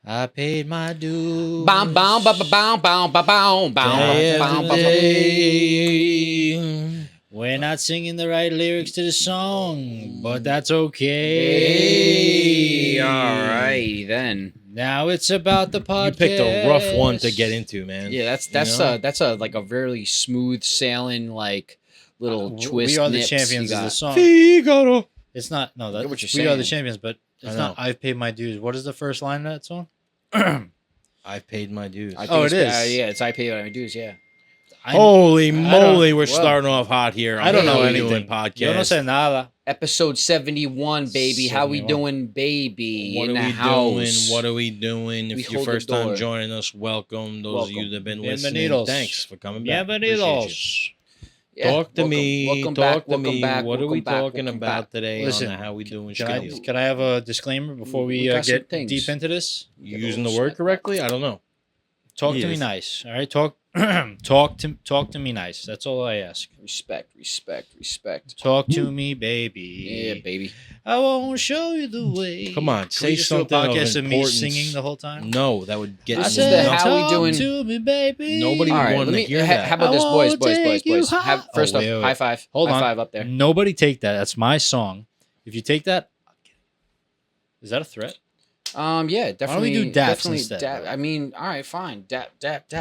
I paid my dues. Bow, bow, bow, bow, bow, bow, bow, bow, Day bow, after bow, bow. day. We're not singing the right lyrics to the song, but that's okay. Hey, all right then. Now it's about the podcast. You picked a rough one to get into, man. Yeah, that's a like a very smooth sailing like little twist. We Are the nips Champions you is the got. song. Figaro. It's not. No, that's what you're We Are the saying. Champions, but it's I not. know. I've paid my dues. What is the first line of that song? I've paid my dues. I think Oh, it's- it is? yeah, it's I pay what I dues. Yeah. Holy moly, we're well, starting off hot here. I don't know How We anything. Doing Yo podcast. no sé nada. Episode 71, baby. How we 71. doing, baby? What in are the we house. doing? What are we doing? We If you're hold the first time door. joining us, welcome. Those of you Welcome. that have been listening, Bienvenidos. thanks for coming back. Appreciate you. Bienvenidos. Yeah, Talk to welcome- me. welcome Talk back, to welcome me. back, What are we welcome back, talking welcome about back. today Listen, on the How We Doing Can schedule? I have a disclaimer before We we got some get things. deep into this? You using the word correctly? I don't know. Talk He to me is. nice. All right, talk talk to me nice. That's all I ask. Respect. Talk to me, baby. Yeah, baby. I won't show you the way. Come on, Can say we just do a something of podcast of me importance. singing the whole time. No, that would get I This is said, the nuts. How We talk Doing- to me, baby. Nobody All would right, want let to me. hear How that. about this, I boys? won't Boys. take you Have, high- first Oh, up, wait, wait. high five. Hold high on. five up there. Nobody take that. That's my song. If you take that, is that a threat? Yeah, definitely. we do daps definitely instead, dap- bro? I mean, all right, fine. Dap,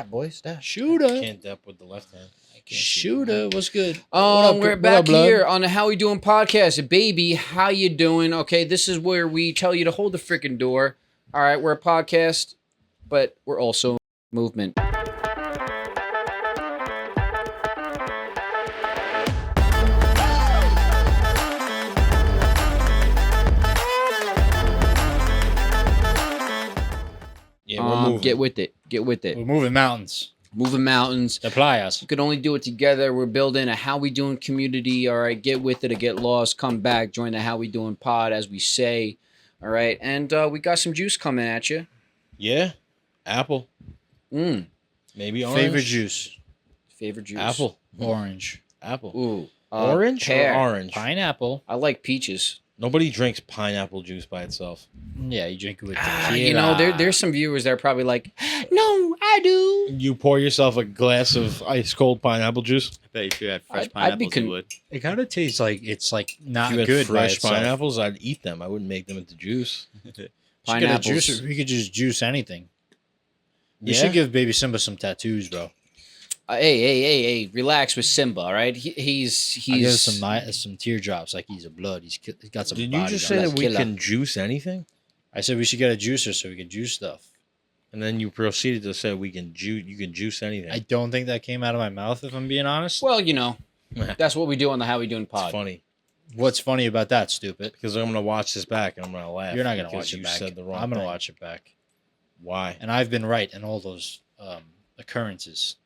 boys. Dap. Shooter. Can't dap with the left hand. Shooter. What's good? What up, We're what back up, blood? here on the How We Doing podcast. Baby, how you doing? Okay, this is where we tell you to hold the freaking door. All right, we're a podcast, but we're also movement. Yeah, we're moving. Get with it. Get with it. We're moving mountains. Moving mountains. The playas. You can only do it together. We're building a How We Doing community. All right, get with it or get lost. Come back, join the How We Doing pod, as we say. All right, and we got some juice coming at you. Yeah, apple, Mm, maybe orange. Favorite juice. favorite juice. Apple, Orange. apple. Ooh, Orange pear. or orange? Pineapple. I like peaches. Nobody drinks pineapple juice by itself. Yeah, you drink it with tequila. You know, there's some viewers that are probably like, no, I do. You pour yourself a glass of ice cold pineapple juice. I bet if you had fresh I'd be pineapples, you would. It kind of tastes like it's like not If you had good. by fresh itself. pineapples, I'd eat them. I wouldn't make them into juice. You should get a Pineapples. juicer. We could just juice anything. You Yeah? should give Baby Simba some tattoos, bro. Hey, relax with Simba, all right? He's I'll give him some teardrops, like he's a blood. He's got some. Did you body just on say him. that we killer. can juice anything? I said we should get a juicer so we can juice stuff. And then you proceeded to say we can juice. You can juice anything. I don't think that came out of my mouth, if I'm being honest. well, you know, that's what we do on the How We Doing It's pod. funny What's funny about that, stupid? because I'm gonna watch this back and I'm gonna laugh. You're not gonna because watch it you back. Said the wrong I'm gonna thing. watch it back, Why? and I've been right in all those occurrences.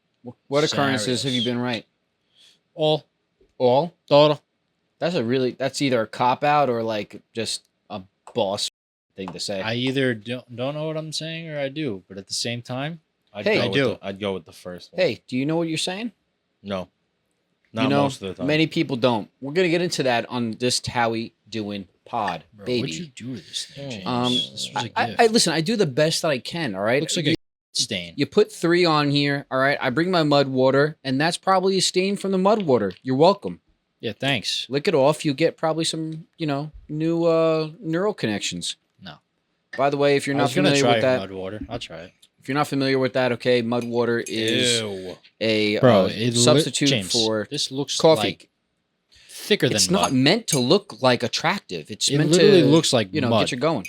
What occurrences have you Scenarios. been right? All, All? todo. That's either a cop out or like just a boss thing to say. I either don't know what I'm saying or I do, but at the same time, I'd Hey. go I with do. I'd go with the first one. Hey, do you know what you're saying? No, not you know, most of the time. many people don't. We're gonna get into that on this How We Doing pod, bro, baby. what'd you do to this thing, James? Um, This was a I gift. listen. I do the best that I can. All right. Looks like a stain. You put 3 on here. All right. I bring my mud water, and that's probably a stain from the mud water. You're welcome. Yeah, thanks. Lick it off. You get probably some, new neural connections. No. By the way, if you're I not was gonna familiar try with that, mud water. I'll try it. if you're not familiar with that, okay, mud water is Ew. a Bro, substitute James, for this looks coffee. like thicker than It's mud. not meant to look like attractive. It's It meant literally to looks like get mud. you going.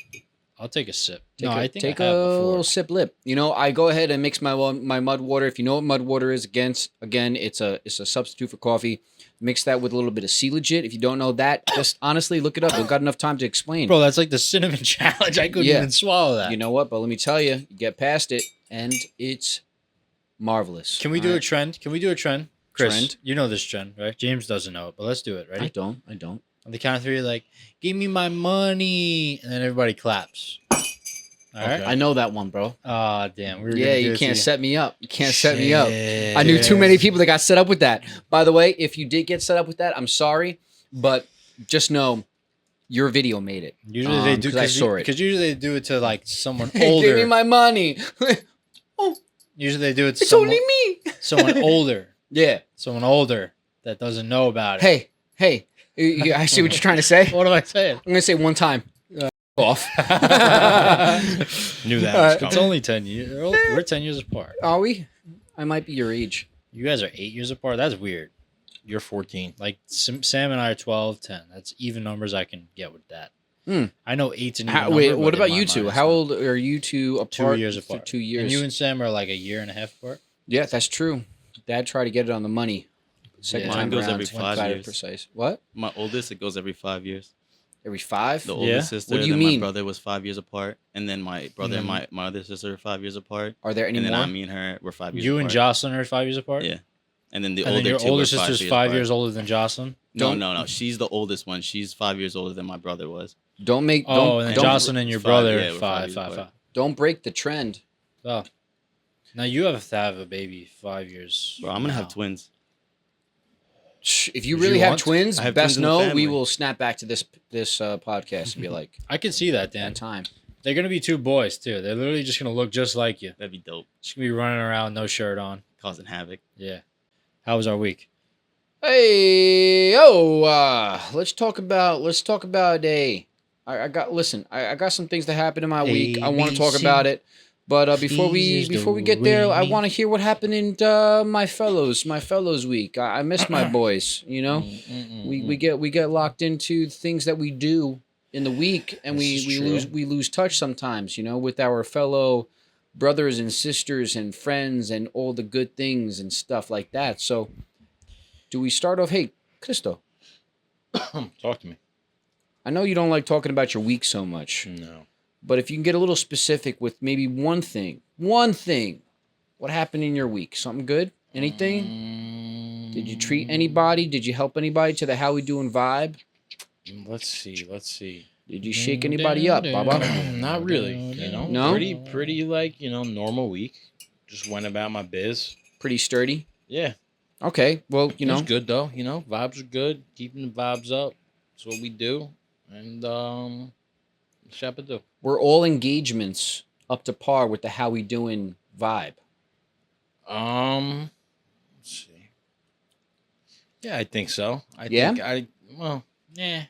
I'll take a sip. Take no, a, I think take I have a before. little sip lip. I go ahead and mix my mud water. If you know what mud water is, again, it's a substitute for coffee. Mix that with a little bit of Sea Legit. If you don't know that, just honestly look it up. We've got enough time to explain. Bro, that's like the cinnamon challenge. I couldn't Yeah. even swallow that. You know what? But let me tell you, you get past it, and it's marvelous. Can we do a trend? Can we do a trend? Chris, Trend? you know this trend, right? James doesn't know it, but let's do it. I Ready? don't. On the count of 3, like, give me my money, and then everybody claps. All right. Okay. I know that one, bro. Ah, damn. We were Yeah, gonna do you it can't to set me up. You can't set me up. Shit. I knew too many people that got set up with that. By the way, if you did get set up with that, I'm sorry, but just know Your video made it. Usually they do 'cause I saw it. because usually they do it to like someone Hey, older. give me my money. Usually they do it to It's only me. someone older. Yeah. Someone older that doesn't know about it. Hey. I see what you're trying to say. What am I saying? I'm gonna say one time. Off. Knew that All was right. coming. It's only 10 years. We're 10 years apart. Are we? I might be your age. You guys are 8 years apart. That's weird. You're 14. Like Sam and I are 12, 10. That's even numbers I can get with that. Hmm. I know 8's an even number. Wait, but what in about my you mind two? it's How not. old are you two apart? 2 years apart. 2 years. And you and Sam are like a year and a half apart. Yeah, that's true. Dad tried to get it on the money. Second Yeah. time Mine goes around. every 5 glad years. Precise. What? My oldest, it goes every 5 years. Every 5? The Yeah? oldest sister, What do you then mean? my brother was 5 years apart, and then my brother Mhm. and my other sister are 5 years apart, Are there any and then more? me and her were 5 years. You apart. and Jocelyn are 5 years apart? Yeah. And then the And older then your two older were sister's 5 apart. years older than Jocelyn? No. She's the oldest one. She's 5 years older than my brother was. Don't make. Oh, Don't, and then don't, Jocelyn and your 5, brother yeah, are we're 5, 5 5, years 5. don't break the trend. Oh. Now you have to have a baby 5 years. Bro, I'm gonna now. have twins. Shh, if you Would really you have want to? twins, I have best twins in the know we family. will snap back to this podcast and be like, I can see that, Dan. that time. They're gonna be 2 boys too. They're literally just gonna look just like you. That'd be dope. Just gonna be running around, no shirt on. Causing havoc. Yeah. How was our week? Hey, let's talk about a. I got some things that happened in my week. I want to talk ABC. about it, but before Jesus, we get there, I do want to hear what happened in my fellows week. I miss my boys. You know, we get locked into things that we do in the week, and This is we lose touch sometimes. You know, with our fellow brothers and sisters and friends and all the good things and stuff like that. So. Do we start off? Hey, Cristo, Talk to me. I know you don't like talking about your week so much, No. but if you can get a little specific with maybe one thing, what happened in your week? Something good? Anything? Did you treat anybody? Did you help anybody to the How We Doing vibe? Let's see. Did you shake anybody up, Baba? Not really. You know. No? Pretty like normal week. Just went about my biz. Pretty sturdy. Yeah. Okay, well, It was good though. Vibes are good. Keeping the vibes up. That's what we do. And Shapa were all engagements up to par with the How We Doing vibe? Let's see. Yeah, I think so. Yeah?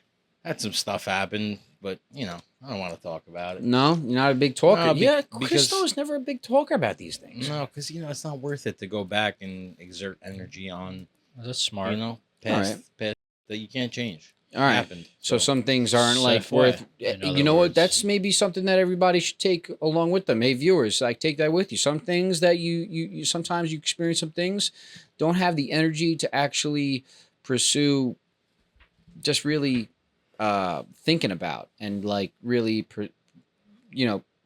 Had some stuff happen, but I don't want to talk about it. No, you're not a big talker. No, Yeah, because- Cristo is never a big talker about these things. No, because it's not worth it to go back and exert energy on That's smart. past that you can't change. All right. Happened. So some things aren't like Seth worth. in You other know what? words. That's maybe something that everybody should take along with them. Hey, viewers, like take that with you. Some things that you sometimes you experience some things, don't have the energy to actually pursue. Just really thinking about and like really,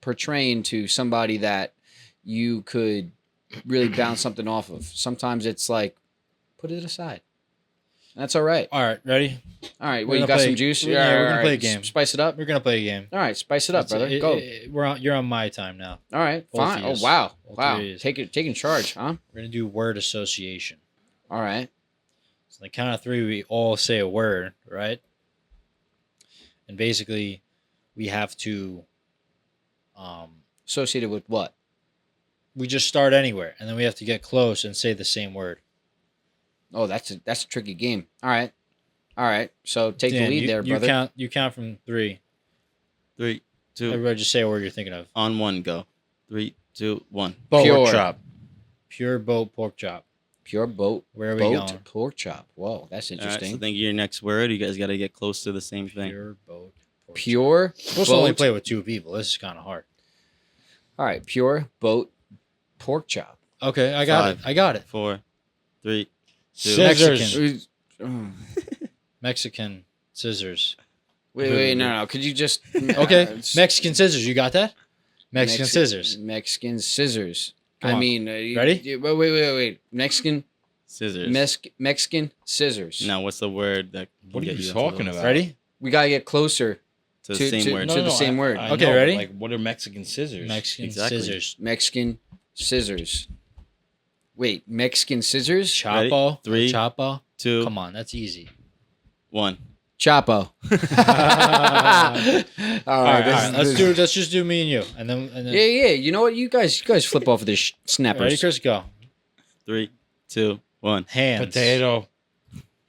portraying to somebody that you could really bounce something off of. Sometimes it's like, put it aside. That's all right. All right, ready? All right. We're Well, you gonna got play- some juice? yeah, we're gonna all play a right. game. Spice it up. We're gonna play a game. All right. Spice it up, brother. Go. You're on my time now. All right. both Fine. of Oh, yous. wow. Both Wow. of yous. Taking charge, huh? We're gonna do word association. All right. So on the count of 3, we all say a word, right? And basically, we have to. Associated with what? We just start anywhere, and then we have to get close and say the same word. Oh, that's a tricky game. All right. All right. So take Dan, the lead there, you brother. You count from 3. 3, 2, Everybody just say a word you're thinking of. on 1, go. 3, 2, 1. Pure. Pork chop. Pure boat pork chop. Pure boat. Where are we Boat going? pork chop. Whoa, that's All right, interesting. so think of your next word. You guys got to get close to the same thing. Pure boat. Pork Pure. chop. We're supposed to only boat- play with 2 people. This is kind of hard. All right. Pure boat pork chop. Okay, I got 5. it. I got it. 4, 3, Scissors. Oh. Mexican scissors. Wait. No. Could you just? Okay, it's- Mexican scissors. You got that? Mexican Mexi- scissors. Mexican scissors. Come I on. mean, Ready? Wait. Mexican scissors. Mexican scissors. Now, what's the word that? can What are get you into talking those? about? Ready? We gotta get closer. To the same word. to the same word. Okay, know, ready? Like, what are Mexican scissors? Mexican Exactly. scissors. Mexican scissors. Wait, Mexican scissors? Chapo. 3, Chapo. 2, Come on, that's easy. 1. Chapo. All right, All right, this- let's just do me and you, and then Yeah. You know what? You guys flip off of this ready, snappers. Chris, go. 3, 2, 1. Hands. Potato.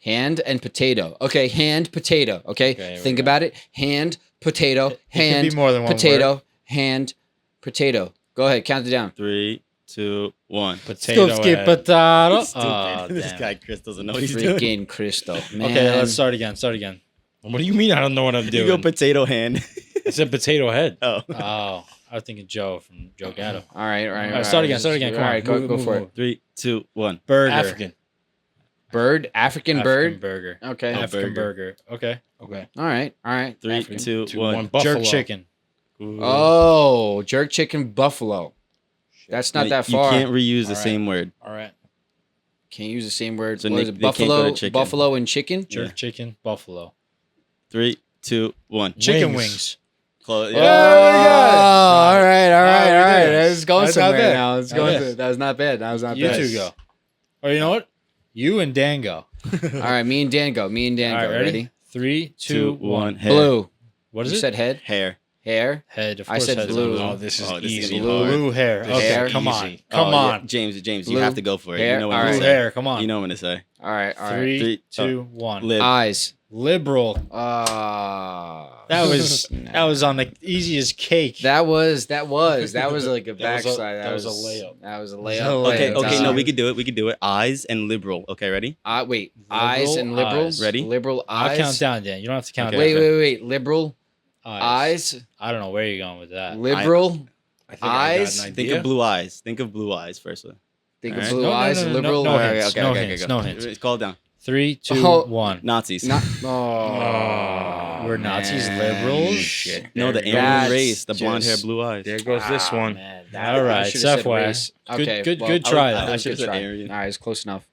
Hand and potato. Okay, hand, potato. Okay, Okay, here we think go. about it. Hand, potato, It hand, could be more than one potato, word. hand, potato. Go ahead, count it down. 3, 2, 1. Potato Skip head. potato. Stupid. Oh, This damn. guy Chris doesn't know what he's doing. Freaking Cristo, man. Okay, let's start again. Start again. What do you mean I don't know what I'm You doing? go potato hand. I said potato head. Oh. Oh, I was thinking Joe from Joe Gatto. All right. All right, start again. Come All right, on. go for it. 3, 2, 1. Burger. African. Bird, African bird. burger. Okay. African burger. Okay. Okay. All right. 3, African. 2, 2, 1. 1. Buffalo. Jerk chicken. Ooh. Oh, jerk chicken buffalo. That's not that far. You can't reuse the All right. same word. All right. Can't use the same word. So What is Nick- it? they can't go to Buffalo, chicken. buffalo and chicken. Jerk Yeah. chicken. Buffalo. 3, 2, 1. Chicken Wings. wings. Close. Oh, Yeah. all right. we did it. It's going That's not somewhere bad. now. It's That going. is. That was not bad. That was not You bad. two go. Or you know what? You and Dan go. All right, me and Dan go. All right, Ready? 3, 2, 2, 1. 1. Hair. Blue. What is You it? said head, Hair. hair. Head. Of I course said head is blue. Oh, this is Oh, this is easy. gonna be hard. Blue hair. This Okay, hair. come on. Easy. Come Oh, on. yeah. James, Blue. you have to go for it. Hair. You know what All I'm right. Blue gonna say. hair. Come on. You know what I'm gonna say. All right. 3, 3, 2, 1. Lib. Eyes. Liberal. That was on the easiest cake. That was like a backslide. that was a layup. That was a was a layup. layup. Okay, okay, no, Time. we could do it. We could do it. Eyes and liberal. Okay, ready? Wait. Liberal Eyes and liberal. eyes. Ready? Liberal I'll eyes. count down, Dan. You don't have to count Okay. down. Wait. Liberal eyes. I don't know where you're going with that. Liberal. I think I got Eyes? an Think idea. of blue eyes. Think of blue eyes first. Think All of right. blue eyes. Liberal. No Okay, hints. okay, No okay, hints. okay, No go. hints. Call it down. 3, 2, Oh. 1. Nazis. Not. We're Nazis, man. liberals. Shit. No, the There we go. Aryan That's race, the blonde hair, just- blue eyes. There goes this one. Man, All right, I should've said FYI. race. Good- Okay, good well, try, I though. was- I I should've good said try. Aryan. All right, it's close enough.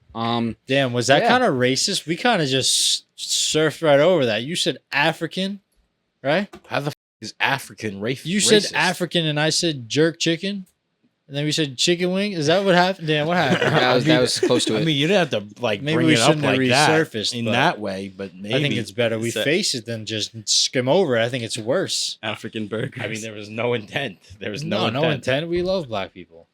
Damn, was that Yeah. kind of racist? We kind of just surfed right over that. You said African, right? How the is African race? You said African, and I said jerk chicken, and then we said chicken wing. Is that what happened? Dan, what happened? that was close to it. I mean, you didn't have to like Maybe bring we it up shouldn't have like that resurfaced, in but that way, but maybe I think it's better we So- face it than just skim over it. I think it's worse. African burgers. I mean, there was no intent. There was No, no, no intent. We love black people.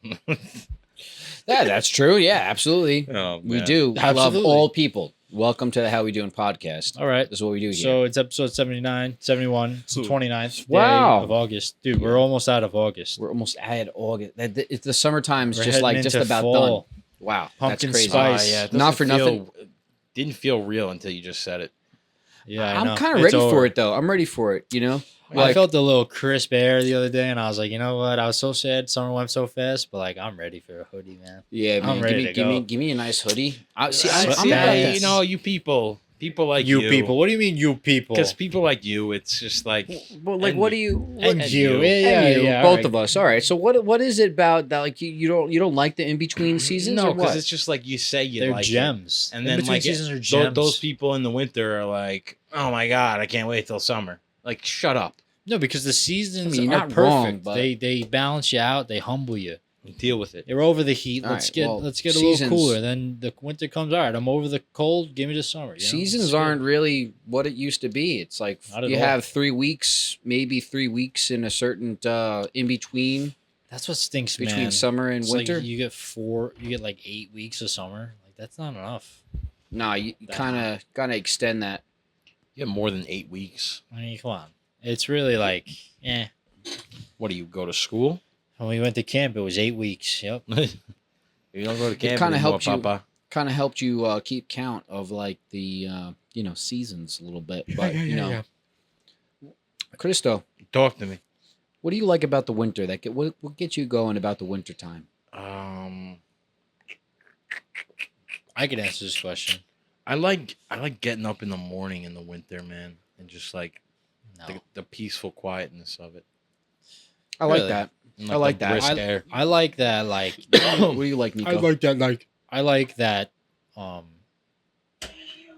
Yeah, that's true. Yeah, absolutely. Oh, We man. do love Absolutely. all people. Welcome to the How We Doing podcast. All right. This is what we do here. So it's episode 79, 71. It's the 29th Wow. day of August. Dude, we're almost out of August. We're almost at August. It's the summertime's We're just heading just into about fall. done. Wow, Pumpkin that's crazy. spice. it Not doesn't for nothing. Didn't feel real until you just said it. Yeah, I know. I'm kind of It's ready over. for it though. I'm ready for it. You know, I felt a little crisp air the other day, and I was like, you know what? I was so sad summer went so fast, but like, I'm ready for a hoodie, man. yeah, I'm man. ready to go. Give me a nice hoodie. See, I- I'm see, about I- this. you know, you people like you people. What do you mean, you people? Because people like you, it's just like Well, like, and what do you. you? and and you, you. yeah, and you, yeah, both alright. of us. All right. So what is it about that? Like you don't like the in between seasons? no, or what? because it's just like you say you They're like it. gems, and In then between like seasons are tho- gems. those people in the winter are like, oh my god, I can't wait till summer. Like, shut up, No, because the seasons I mean, you're are not perfect. wrong, but- They balance you out. They humble you. deal with it. You're over the heat. All Let's right, get well, let's get a seasons- little cooler. Then the winter comes. All right, I'm over the cold. Give me the summer. You know? Seasons It's good. aren't really what it used to be. It's like Not at you all. have 3 weeks, maybe 3 weeks in a certain in between That's what stinks, between man. summer and It's like winter. you get 4. You get like 8 weeks of summer. Like that's not enough. Nah, you That- kind of gotta extend that. You have more than 8 weeks. I mean, come on. It's really like, What do you go to school? When we went to camp, it was 8 weeks. Yep. You don't go to camp kinda anymore, helped you- Papa. Kind of helped you keep count of like the seasons a little bit. But Cristo, Talk to me. what do you like about the winter? What gets you going about the winter time? I could answer this question. I like getting up in the morning in the winter, man, and just like No. the peaceful quietness of it. I like Really? that. And, I like the that. brisk air. I like that. Like What do you like, Nico? I like that.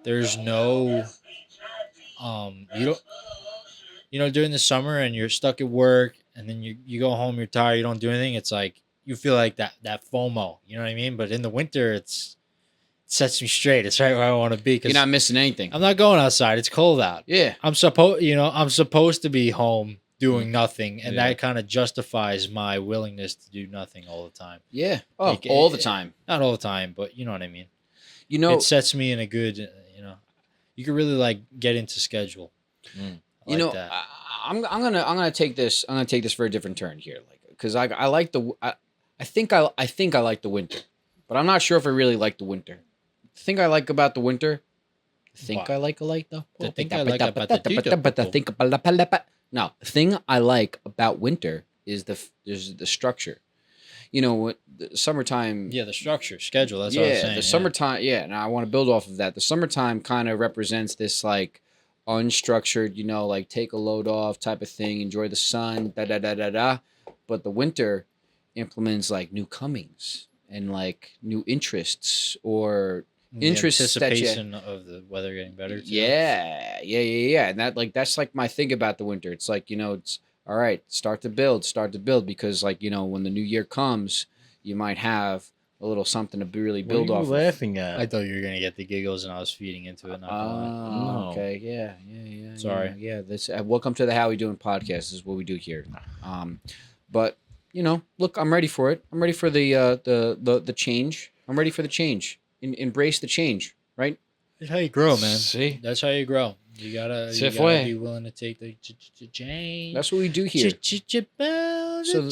There's no. You don't. You know, during the summer and you're stuck at work, and then you go home, you're tired, you don't do anything. It's like you feel like that FOMO. You know what I mean? But in the winter, it's sets me straight. It's right where I want to be. You're not missing anything. I'm not going outside. It's cold out. Yeah. I'm supposed to be home doing nothing, and Yeah. that kind of justifies my willingness to do nothing all the time. Yeah. Oh, Like, all the time. Not all the time, but you know what I mean. You know, It sets me in a good, you can really like get into schedule. Mm. I you like know, that. I'm gonna take this. I'm gonna take this for a different turn here, like because I like the I think I like the winter, but I'm not sure if I really like the winter. The thing I like about the winter, What? I like though. The thing I like about the No, the thing I like about winter is the structure. You know what? The summertime. Yeah, the structure, schedule. That's what I'm saying. The summertime. Yeah, and I want to build off of that. The summertime kind of represents this like unstructured, like take a load off type of thing. Enjoy the sun, da da da da da. But the winter implements like new comings and like new interests or The interests that you- anticipation of the weather getting better. Too. Yeah. And that's like my thing about the winter. It's like, it's all right, start to build because like, when the new year comes, you might have a little something to really build what are off you of. laughing at? I thought you were gonna get the giggles, and I was feeding into it. Not gonna lie. No. Okay. Yeah. Sorry. Yeah. This welcome to the How We Doing podcast. This is what we do here. But look, I'm ready for it. I'm ready for the change. I'm ready for the change. Embrace the change, right? That's how you grow, man. See? That's how you grow. You gotta Se fue. be willing to take the change. That's what we do here. So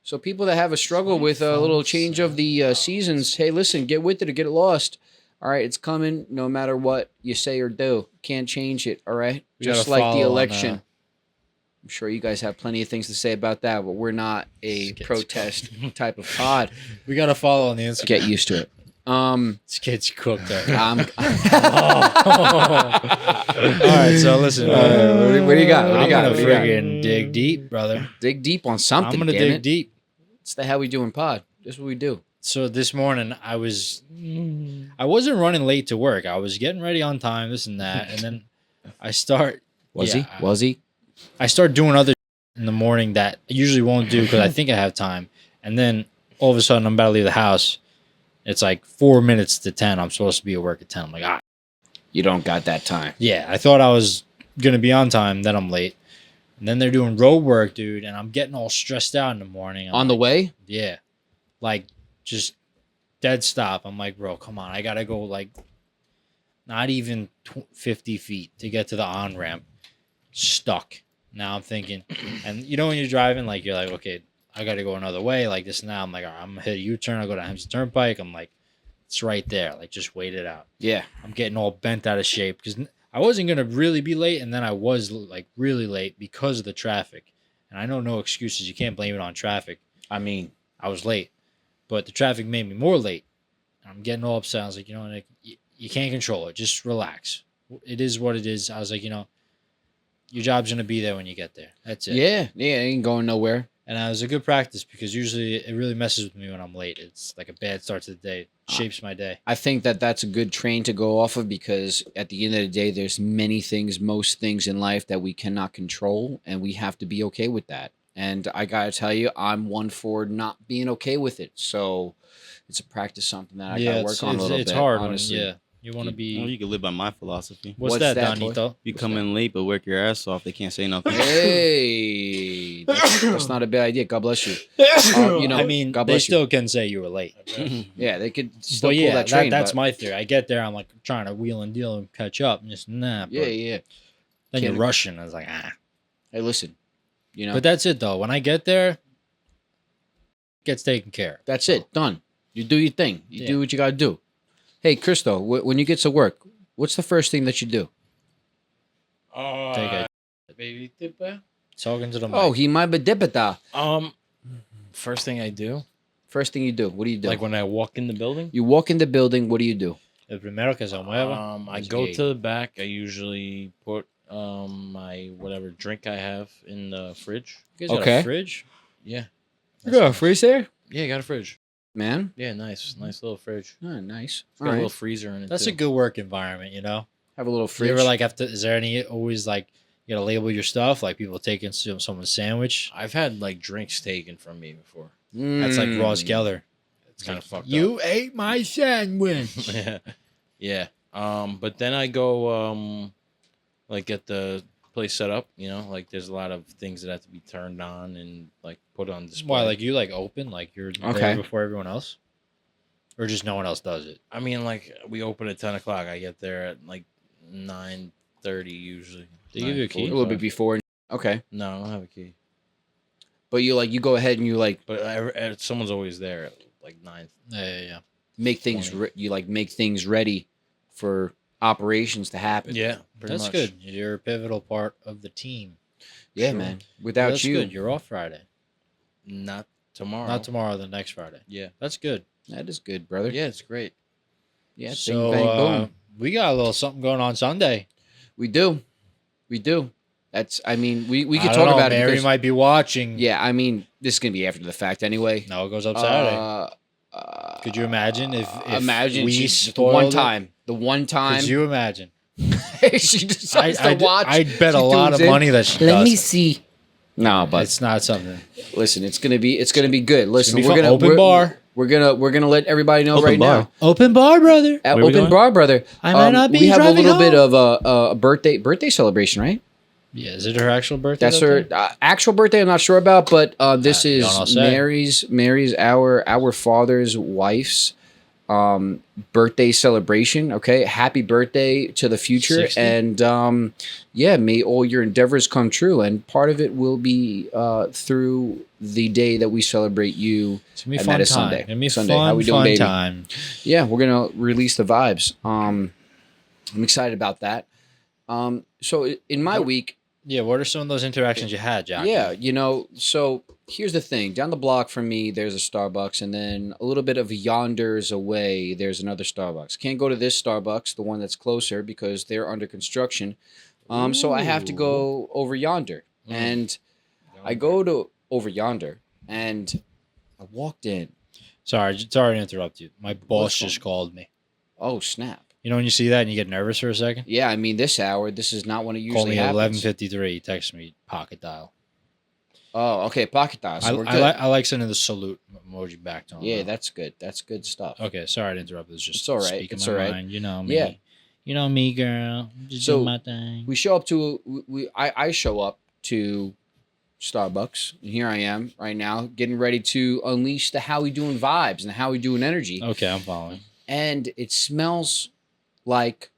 So people that have a struggle with a little change of the seasons, hey, listen, get with it or get lost. All right, it's coming no matter what you say or do. Can't change it, all right? We Just gotta like the follow on, election. I'm sure you guys have plenty of things to say about that, but we're not a Skits. protest type of pod. We gotta follow on the Instagram. Get used to it. This kid's cooked. Right? I'm, All right, so listen. what do you got? What do you I'm got? gonna What do you got? friggin' dig deep, brother. Dig deep on something, I'm gonna damn dig it. deep. It's the How We Doing pod. That's what we do. So this morning I wasn't running late to work. I was getting ready on time, this and that, and then I start. Was yeah, he? Was he? I start doing other in the morning that I usually won't do because I think I have time, and then all of a sudden I'm about to leave the house. It's like 4 minutes to 10. I'm supposed to be at work at 10. I'm like, You don't got that time. yeah. I thought I was gonna be on time. Then I'm late, and then they're doing road work, dude, and I'm getting all stressed out in the morning. I'm On the like, way? yeah, like just dead stop. I'm like, bro, come on. I got to go like not even 50 feet to get to the on ramp. Stuck. Now I'm thinking, and when you're driving, like you're like, okay, I got to go another way, like this and now. I'm like, all right, I'm going to hit a U-turn. I'll go to Hempstead Turnpike. I'm like, it's right there. Like, just wait it out. Yeah. I'm getting all bent out of shape because I wasn't going to really be late. And then I was like really late because of the traffic. And I know no excuses. You can't blame it on traffic. I mean, I was late, but the traffic made me more late. I'm getting all upset. I was like, Nick, you can't control it. Just relax. It is what it is. I was like, your job's going to be there when you get there. That's it. yeah, it ain't going nowhere. And it was a good practice because usually it really messes with me when I'm late. It's like a bad start to the day. It shapes my day. I think that's a good train to go off of because at the end of the day, there's most things in life that we cannot control, and we have to be okay with that. And I gotta tell you, I'm one for not being okay with it. So it's a practice, something that I gotta work on a little bit. It's hard honestly. when, you want to be. Well, you can live by my philosophy. What's What's that, that, boy? Donito? You come in late but work your ass off, they can't say nothing. Hey, that's not a bad idea. God bless you. I mean, God they bless still can say you were late. Yeah, they could still But pull yeah, that train. that's but- my theory. I get there, I'm like trying to wheel and deal and catch up, and just nah. But Yeah. Then you're Can't- rushing. I was like, Hey, listen. But that's it though. When I get there, it gets taken care of. That's it. Done. You do your thing. You Yeah. do what you gotta do. Hey, Christo, when you get to work, what's the first thing that you do? Take a Baby tipper. talking to the mic. Oh, he might be dipita. First thing I do, First thing you do. What do you do? like when I walk in the building, You walk in the building. What do you do? El primero que se mueva. I es go gay. to the back. I usually put my whatever drink I have in the fridge. You guys got Okay. a fridge? Yeah, You got a freeze there, yeah, I got a fridge. man. Yeah, nice little fridge. Oh, nice. It's All got a right. little freezer in it. That's too. a good work environment, Have a little Do fridge. you ever like have to? Is there any always like You gotta label your stuff. Like people taking someone's sandwich. I've had like drinks taken from me before. That's like Ross Geller. It's kind of fucked You ate my sandwich. up. Yeah. But then I go like get the place set up. You know, like there's a lot of things that have to be turned on and like put on display. Why? Like you like open? Like you're Okay. there before everyone else, or just no one else does it? I mean, like we open at 10 o'clock. I get there at like 9:30 usually. They give you a key? A little bit before. Okay. No, I don't have a key. But you go ahead and you like But someone's always there at like 9. Yeah. make things make things ready for operations to happen. Yeah, pretty That's much. good. You're a pivotal part of the team. Yeah, Sure. man. Without That's you, good. You're off Friday. Not tomorrow. Not tomorrow. The next Friday. Yeah. That's good. that is good, brother. Yeah, it's great. Yeah. So Bing, bang, boom. we got a little something going on Sunday. We do. That's. I mean, we I could don't talk know, about it. Mary Because, might be watching. yeah. I mean, this is gonna be after the fact anyway. No, it goes up Saturday. Could you imagine if imagine we the spoiled one time Could you imagine? she decides to watch? I'd bet a she lot of tunes in. money that she Let me does. see. No, but It's not something. listen, it's gonna be good. Listen, be we're fun. gonna Open bar. We're gonna let everybody know Open right bar. now. Open bar, brother. At Where we Open going? Bar, brother. I might not be We have a driving little bit home. of a birthday celebration, right? Yeah, is it her actual birthday? That's that her day? actual birthday. I'm not sure about, but this You is don't know, say. Mary's our father's wife's birthday celebration. Okay, happy birthday to the future, 60? and yeah, may all your endeavors come true. And part of it will be through the day that we celebrate you. It's gonna be and fun that is time. Sunday. It's gonna be Sunday. fun, How we doing, fun baby? time. Yeah, we're gonna release the vibes. I'm excited about that. So in my week. Yeah, what are some of those interactions you had, Jack? Yeah, so here's the thing. Down the block from me, there's a Starbucks, and then a little bit of yonders away, there's another Starbucks. Can't go to this Starbucks, the one that's closer, because they're under construction. So I have to go over yonder. Mm. And I go to over yonder, and I walked in. Sorry to interrupt you. My boss just called me. Oh, snap. You know when you see that and you get nervous for a second? Yeah, I mean, this hour, this is not when it Call usually me at happens. 11:53. He texts me pocket dial. Oh, okay, pocket dial. So we're I, good. I like sending the salute emoji back to him. Yeah, though. that's good. That's good stuff. Okay, sorry to interrupt. It's just It's all right. speaking It's my all right. mind. You know me. Yeah. You know me, girl. Just So, do my thing. We show up to I show up to Starbucks, and here I am right now getting ready to unleash the how we doing vibes and how we doing energy, Okay, I'm following. and it smells like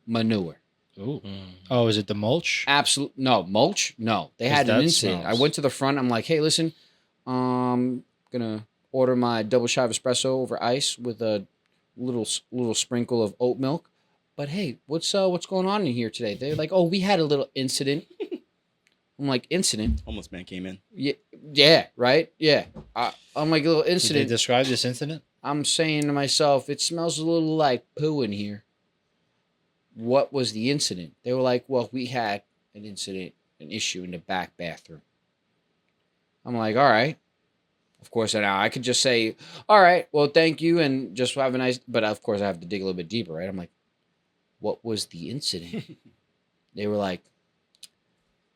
manure. Ooh. Mm. Oh, is it the mulch? Absolute no mulch. No, they Yes, had an that incident. smells. I went to the front. I'm like, hey, listen, gonna order my double shot of espresso over ice with a little sprinkle of oat milk. But hey, what's going on in here today? They're like, oh, we had a little incident. I'm like, incident? Homeless man came in. Yeah, right? Yeah. I'm like, a little Did they incident. describe this incident? I'm saying to myself, it smells a little like poo in here. What was the incident? They were like, well, we had an incident, an issue in the back bathroom. I'm like, all right. Of course, now I could just say, all right, well, thank you, and just have a nice, but of course I have to dig a little bit deeper, right? I'm like, what was the incident? They were like,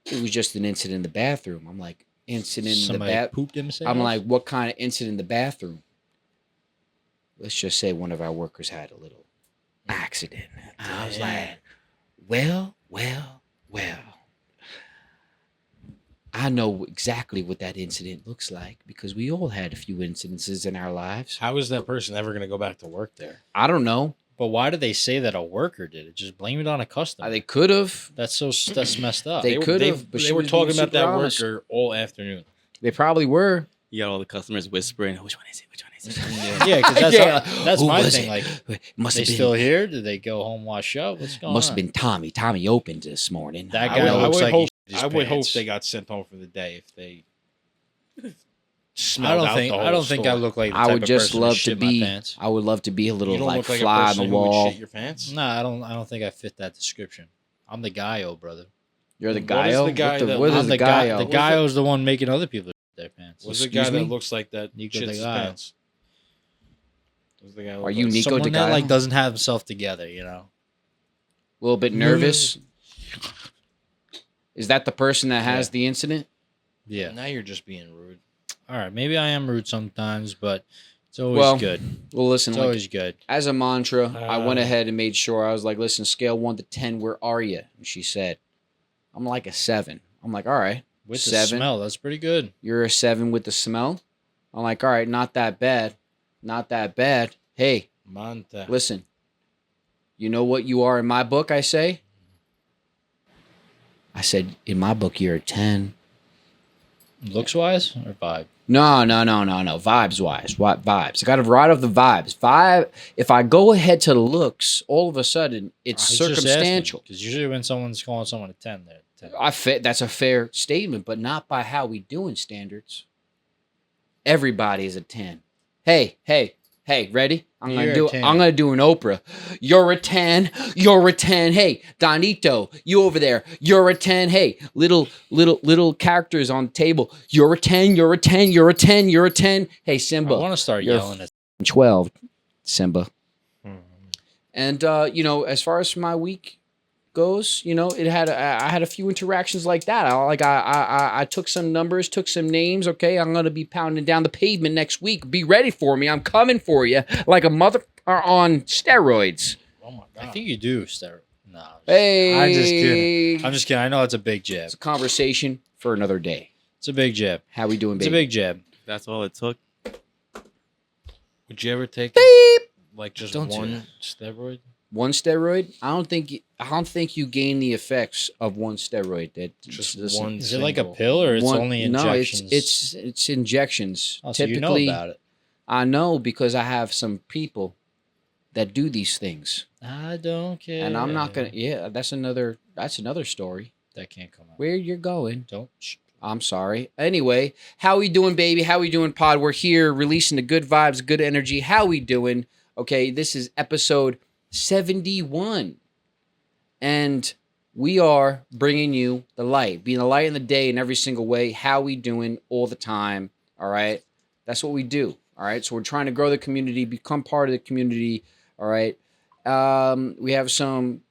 it was just an incident in the bathroom. I'm like, incident in the Somebody bathroom? pooped himself? I'm like, what kind of incident in the bathroom? Let's just say one of our workers had a little accident. I was like, well. I know exactly what that incident looks like because we all had a few incidences in our lives. How is that person ever going to go back to work there? I don't know. But why did they say that a worker did it? Just blame it on a customer. They could have. That's messed up. They could have, but They she were was being talking about super that honest. worker all afternoon. They probably were. You got all the customers whispering, which one is it? Which one is it? Yeah, because that's, Yeah. that's Who my was thing. it? Like, Must they have been. still here? Did they go home, wash up? What's going Must on? have been Tommy. Tommy opened this morning. That I guy would, looks like he hope. shit his I would hope pants. they got sent home for the day if they. I smelled don't out think. the I whole don't think I store. look like. The I type would of just person love to to shit my be. pants. I would love to be a little You don't like look like fly a on person the who would wall. shit your pants. Nah, I don't think I fit that description. I'm the guy-o, brother. You're the What guy. is the guy that- What is I'm the guy. guy? The guy-o's the one making other people shit their pants. What's the Excuse guy me? that looks like that Nico shits the his guy. pants? What's the guy Are you like? Nico Someone the that guy? like doesn't have himself together, you know. A little bit nervous. Is that the person that has Yeah. the incident? Yeah. Now you're just being rude. All right. Maybe I am rude sometimes, but it's always Well, good. Well, listen, It's like, always good. as a mantra, I went Oh. ahead and made sure I was like, listen, scale 1 to 10, where are you? And she said, I'm like a 7. I'm like, all right, With the 7. smell, that's pretty good. You're a 7 with the smell. I'm like, all right, not that bad, not that bad. Hey, Manta. listen, you know what you are in my book? I say. I said, in my book, you're a 10. Looks wise or vibe? No. Vibes wise. What vibes? I got to ride off the vibes. Vibe. If I go ahead to the looks, all of a sudden it's circumstantial. Because usually when someone's calling someone a 10, they're 10. That's a fair statement, but not by how we doing standards. Everybody is a 10. Hey, ready? I'm You're a 10. gonna do an Oprah. You're a 10. You're a 10. Hey, Donito, you over there. You're a 10. Hey, little characters on the table. You're a 10. You're a 10. You're a 10. You're a 10. Hey, I Simba. want to start you're yelling at 12. Simba. Hmm. And as far as my week goes, I had a few interactions like that. I took some numbers, took some names. Okay, I'm gonna be pounding down the pavement next week. Be ready for me. I'm coming for you like a mother on steroids. Oh my I god. think you do, Stare. No. Hey, I'm just kidding. I'm just kidding. I know it's a big jab. It's a conversation for another day. It's a big jab. How we doing, It's a baby? big jab. That's all it took. Would you ever take like just Don't do one that. steroid? One steroid? I don't think you gain the effects of one steroid. Just listen, one. Is it like a single- pill or it's one- only no, injections? it's injections. Oh, so you know about it. I know because I have some people that do these things, I don't care. and I'm not gonna. Yeah, that's another story. That can't come out. Where you're going? Don't. I'm sorry. Anyway, how we doing, baby? How we doing, pod? We're here releasing the good vibes, good energy. How we doing? Okay, this is episode 71, and we are bringing you the light, being the light in the day in every single way. How we doing all the time? All right, that's what we do. All right, so we're trying to grow the community, become part of the community. All right, we have some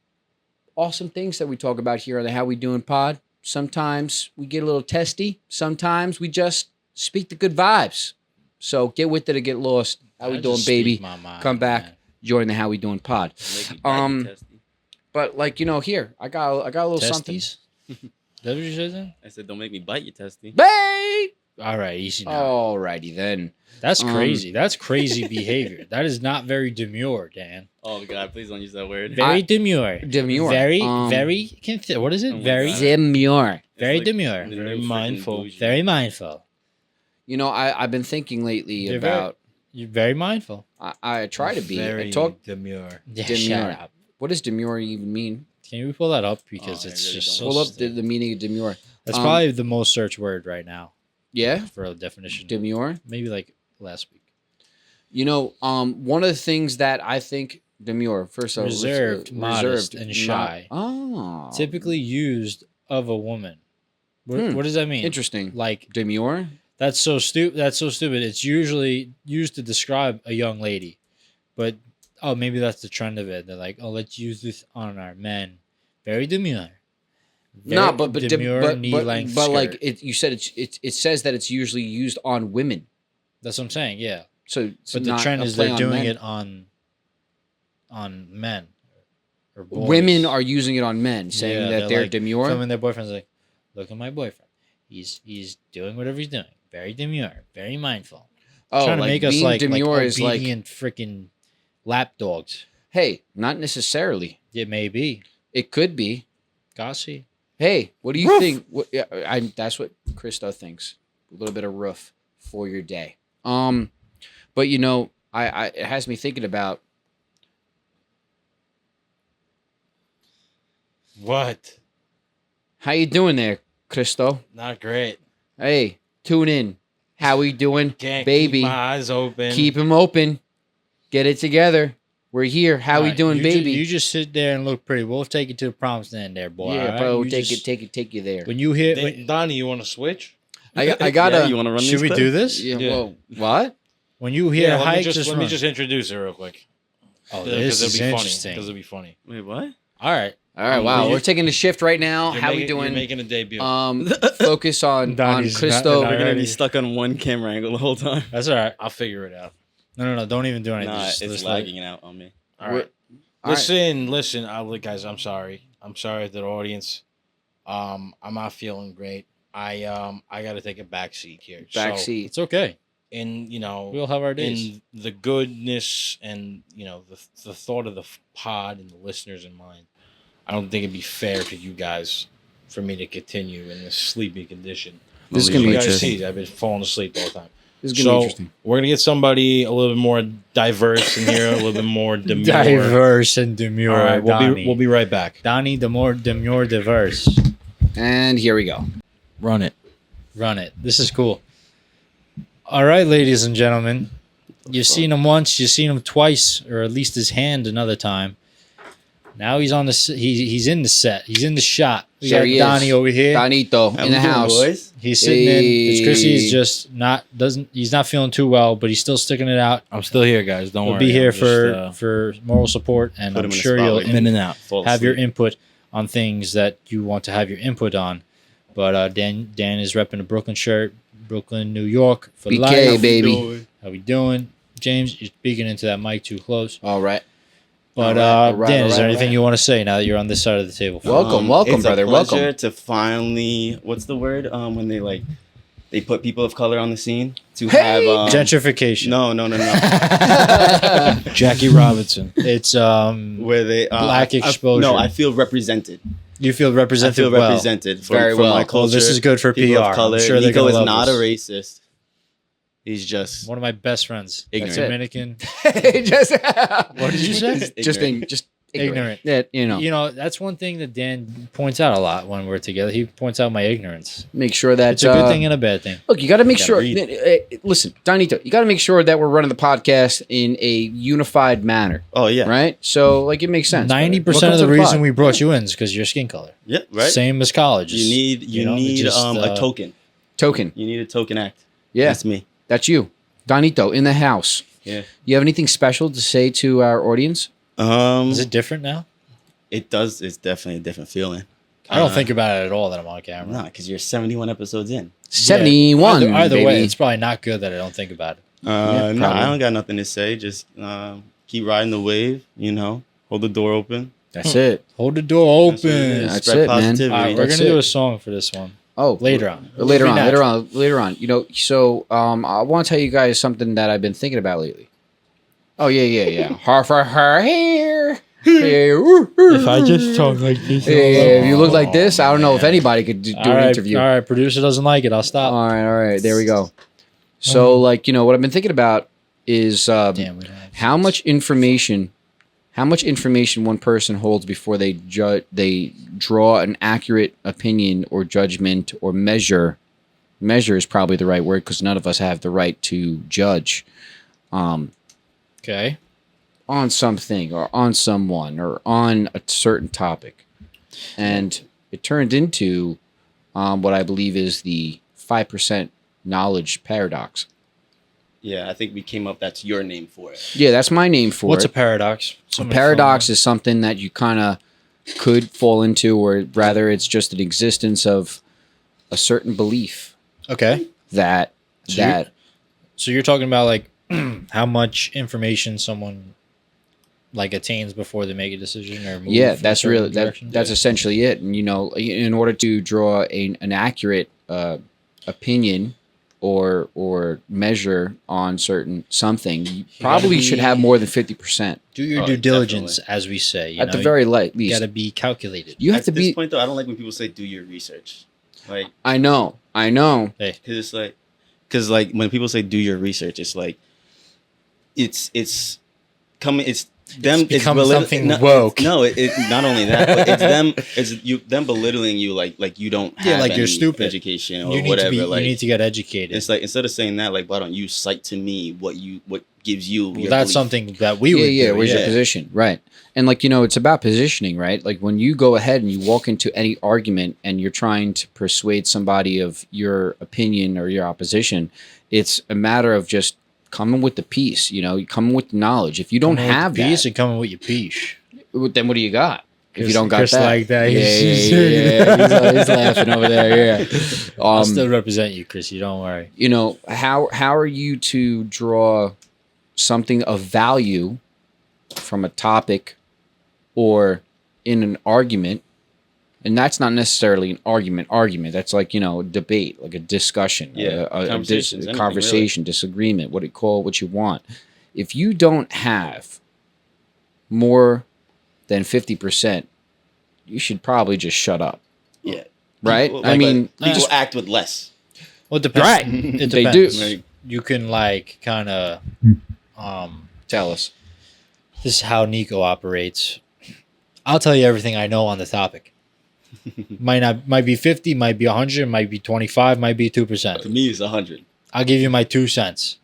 awesome things that we talk about here on the How We Doing pod. Sometimes we get a little testy. Sometimes we just speak the good vibes. So get with it or get lost. How we I doing, just baby? speak my mind, Come back. man. Join the How We Doing pod. Don't make me bite you, Testy. But like here, I got a little Testes? Is that what you said then? I said, don't make me bite you, Testy. something. Babe. All right, easy now. Alrighty then. That's um, crazy. That's crazy behavior. That is not very demure, Dan. Oh, God, please don't use that word. Very demure. Demure. Very, Um, very. What is it? Oh my Very, God. Demure. It's very like demure. the Very new freaking mindful. bougie. Very mindful. I've been thinking lately You're about. You're very mindful. I try to be. Very I talk. demure. Yeah, Demure. shut up. What does demure even mean? Can we pull that up because Oh, I it's really just so. don't. Pull up the stupid. meaning of demure. That's um, probably the most searched word right now Yeah, for a definition. demure. Maybe like last week. One of the things that I think demure, first of all, Reserved, modest, and not- shy. Oh, Typically used of a woman. What, Hmm. what does that mean? interesting. Like Demure. that's so stupid. That's so stupid. It's usually used to describe a young lady, but oh, maybe that's the trend of it. They're like, oh, let's use this on our men. Very demure. No, Very but demure knee-length but like skirt. you said, it says that it's usually used on women. That's what I'm saying. Yeah, So, it's but the not trend a is play they're on doing men. it on men or boys. Women are using it on men, saying Yeah, that they're they're like demure. filming their boyfriends like, look at my boyfriend. He's doing whatever he's doing. Very demure. Very mindful. Oh, Trying to like make us being like demure is like, obedient freaking lap dogs. hey, not necessarily. It may be. It could be. Gossy. Hey, what do you Roof. think? That's what Christo thinks. A little bit of roof for your day. But it has me thinking about What? how you doing there, Christo. Not great. Hey, tune in. How we doing, Can't baby? keep my eyes open. Keep them open. Get it together. We're here. How we Alright, doing, baby? You just sit there and look pretty. We'll take you to the promised land there, boy. yeah, alright? bro. You Take you there. When you hear, Donnie, you want to switch? I gotta. Yeah, you want to run should these we clips? do this? Yeah, Yeah. Well, what? When you hear let me hike, just run. introduce her real quick. Oh, Because this is it'll be funny. interesting. Because it'll be funny. Wait, what? All right. All right, wow. We're taking a shift right now. You're How we making- doing? You're making a debut. Focus on Donnie's Christo. not- We're gonna Alrighty. be stuck on one camera angle the whole time. That's all right. I'll figure it out. No. Don't even do anything. Nah, Just it's let- lagging out on me. All right. All right. Listen, guys. I'm sorry. I'm sorry to the audience. I'm not feeling great. I got to take a back seat here. Backseat. It's okay. And We all have our days. in the goodness and the thought of the pod and the listeners in mind, I don't think it'd be fair to you guys for me to continue in this sleepy condition. This is You gonna be guys interesting. see, I've been falling asleep all the time. This is gonna be So interesting. we're gonna get somebody a little bit more diverse in here, a little bit more demure. Diverse and demure. All right, Donnie. we'll be right back. Donnie, the more demure, diverse. And here we go. Run it. Run it. This is cool. All right, ladies and gentlemen. You've seen him once. You've seen him twice, or at least his hand another time. Now he's on the. He's in the set. He's in the shot. We There got he is. Donnie over here. Donito How in the we doing, house. boys? He's sitting in. It's Chrissy. Hey. He's just not doesn't. He's not feeling too well, but he's still sticking it out. I'm still here, guys. Don't We'll worry. be here I'm just, for moral support, and Put I'm him in the sure you'll spotlight. in and out. Fall have your asleep. input on things that you want to have your input on. But Dan is repping a Brooklyn shirt, Brooklyn, New York for BK, life. baby. How we doing, James? You're speaking into that mic too close. All right. But All right, Dan, all is there right, anything all right. you want to say now that you're on this side of the table? Welcome, welcome, it's brother, a pleasure welcome. to finally. What's the word? When they put people of color on the scene to Hey! have Gentrification. No. Jackie Robinson. It's Where they Black exposure. No, I feel represented. you feel I represented feel well. represented for, Very for well. my Well, culture. Well, this is good for people PR. of color. I'm sure they're Nico gonna is love not a this. racist. He's just One of my best friends. ignorant. it. Dominican. Just, What did you say? Just Ignorant. Yeah, you know, You know, that's one thing that Dan points out a lot when we're together. He points out my ignorance. make sure that It's a good thing and a bad thing. Look, you got to make Gotta sure. read. Listen, Donito, you got to make sure that we're running the podcast in a unified manner, Oh yeah. right? So, like, it makes sense. 90% Welcome of to the reason pod. we brought you in is because your skin color. Yeah. Right. Same as college. You need it's just, a token. Token, You need a token act. yeah, That's me. that's you, Donito, in the house. Yeah. You have anything special to say to our audience? Is it different now? It does. It's definitely a different feeling. I don't think about it at all that I'm on camera. Nah, because you're 71 episodes in. 71. Either way, baby. it's probably not good that I don't think about it. No, probably. I don't got nothing to say. Just keep riding the wave. Hold the door open. That's it. Hold the door That's what it open. is. That's Spread it, man. positivity. All right, we're That's going to do it. a song for this one Oh, later on. Later Be on, natural. later on. You know, so I want to tell you guys something that I've been thinking about lately. Oh yeah. Har for her here. If I just talk like this. If you look like this, I don't know if anybody could do All an right, interview. All right, producer doesn't like it. I'll stop. All right. There we go. So, like, what I've been thinking about is Damn, we don't have how much information one person holds before they draw an accurate opinion or judgment or measure. Measure is probably the right word because none of us have the right to judge Okay. on something or on someone or on a certain topic. And it turned into what I believe is the 5% knowledge paradox. Yeah, I think we came up. That's your name for it. Yeah, that's my name for What's it. a paradox? A Somebody paradox fill is something that you kind of could fall into, or rather it's just an existence of a certain belief me. Okay. that So that So you're talking about like how much information someone like attains before they make a decision or move yeah, in a that's certain really direction? that's essentially it. And in order to draw an accurate opinion or measure on something, you probably should have more than 50%. Do your Oh, due diligence, definitely. as we say. At the very least. you got to be calculated. You have At to this be. point, though, I don't like when people say do your research. Like, I know. because like when people say do your research, it's like it's coming. It's them. It's become belitt- something no, woke. No, it not only that, but it's them. It's them belittling you like you don't have like you're any stupid. education or You need whatever. to be. Like you need to get educated. it's like instead of saying that, like why don't you cite to me what gives you? Well, your that's belief? something that we would do. Where's your yeah. position? Right. And it's about positioning, right? Like when you go ahead and you walk into any argument and you're trying to persuade somebody of your opinion or your opposition, it's a matter of just coming with the piece, coming with the knowledge. If you don't have piece that, and coming with your piece. then what do you got? If you don't got Chris that, like that, yeah, he's- he's laughing over there. Yeah, I'll still represent you, Chris. You don't worry. you know, how are you to draw something of value from a topic or in an argument? And that's not necessarily an argument. That's like, you know, a debate, like a discussion, Yeah, conversations, anything, conversation, disagreement, what you want. If you don't have more than 50%, you should probably just shut up. Yeah. Right? People, I mean, people act with less. Well, it depends. Right. It They depends. do. Like, You can like kind of tell us. this is how Nico operates. I'll tell you everything I know on the topic. Might be 50, might be 100, might be 25, might be 2%. to me, it's 100. I'll give you my 2 cents.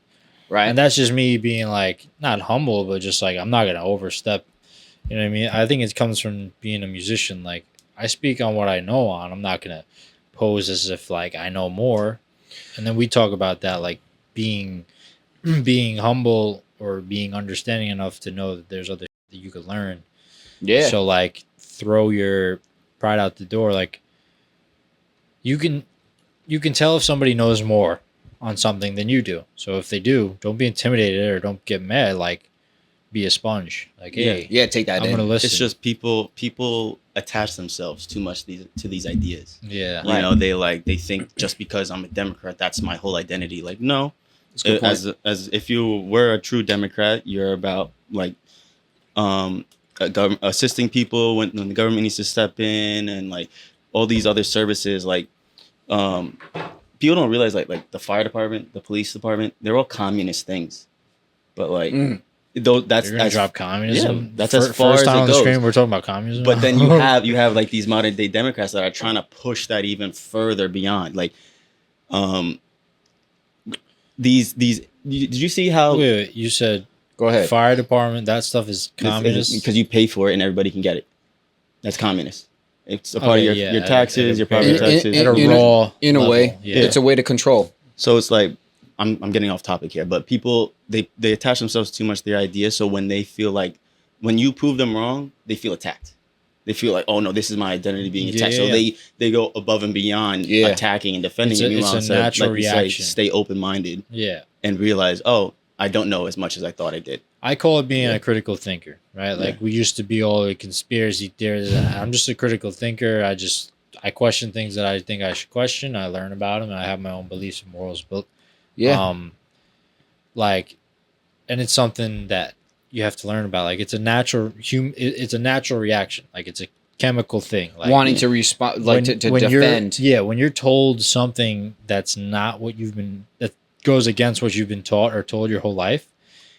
Right. And that's just me being like not humble, but just like I'm not gonna overstep. You know what I mean? I think it comes from being a musician. Like I speak on what I know on. I'm not gonna pose as if like I know more. And then we talk about that, like being humble or being understanding enough to know that there's other shit that you could learn. Yeah. So like throw your pride out the door. Like you can tell if somebody knows more on something than you do. So if they do, don't be intimidated or don't get mad. Like be a sponge. Like hey, yeah, take that I'm in. gonna listen. It's just people attach themselves too much to these ideas. yeah. You know, they think just because I'm a Democrat, that's my whole identity. Like, no. That's a good point. As if you were a true Democrat, you're about like assisting people when the government needs to step in, and like all these other services. Like people don't realize like the fire department, the police department, they're all communist things. But like that's You're gonna drop communism. Yeah, that's as far first as time it on the goes. screen. We're talking about communism. But then you have like these modern day Democrats that are trying to push that even further beyond. Like these did you see how wait, you said Go ahead. fire department. That stuff is communist. because you pay for it and everybody can get it. That's communist. It's a part Okay, of yeah, your taxes, your property in- taxes. at a in raw in a level, way, yeah. it's a way to control. So it's like I'm getting off topic here, but people they attach themselves too much to their ideas. So when they feel like when you prove them wrong, they feel attacked. They feel like, oh no, this is my identity being attacked. Yeah, So yeah. they go above and beyond attacking and defending. It's a- it. Meanwhile, it's a instead, natural like you reaction. say, stay open minded Yeah. and realize, oh, I don't know as much as I thought I did. I call it being a critical thinker, right? Like we used to be all the conspiracy theories. I'm just a critical thinker. I question things that I think I should question. I learn about them, and I have my own beliefs and morals. But Yeah. like, and it's something that you have to learn about. Like, it's a natural it's a natural reaction. Like, it's a chemical thing. Like Wanting to respond, like to defend. when you're told something that's not what that goes against what you've been taught or told your whole life,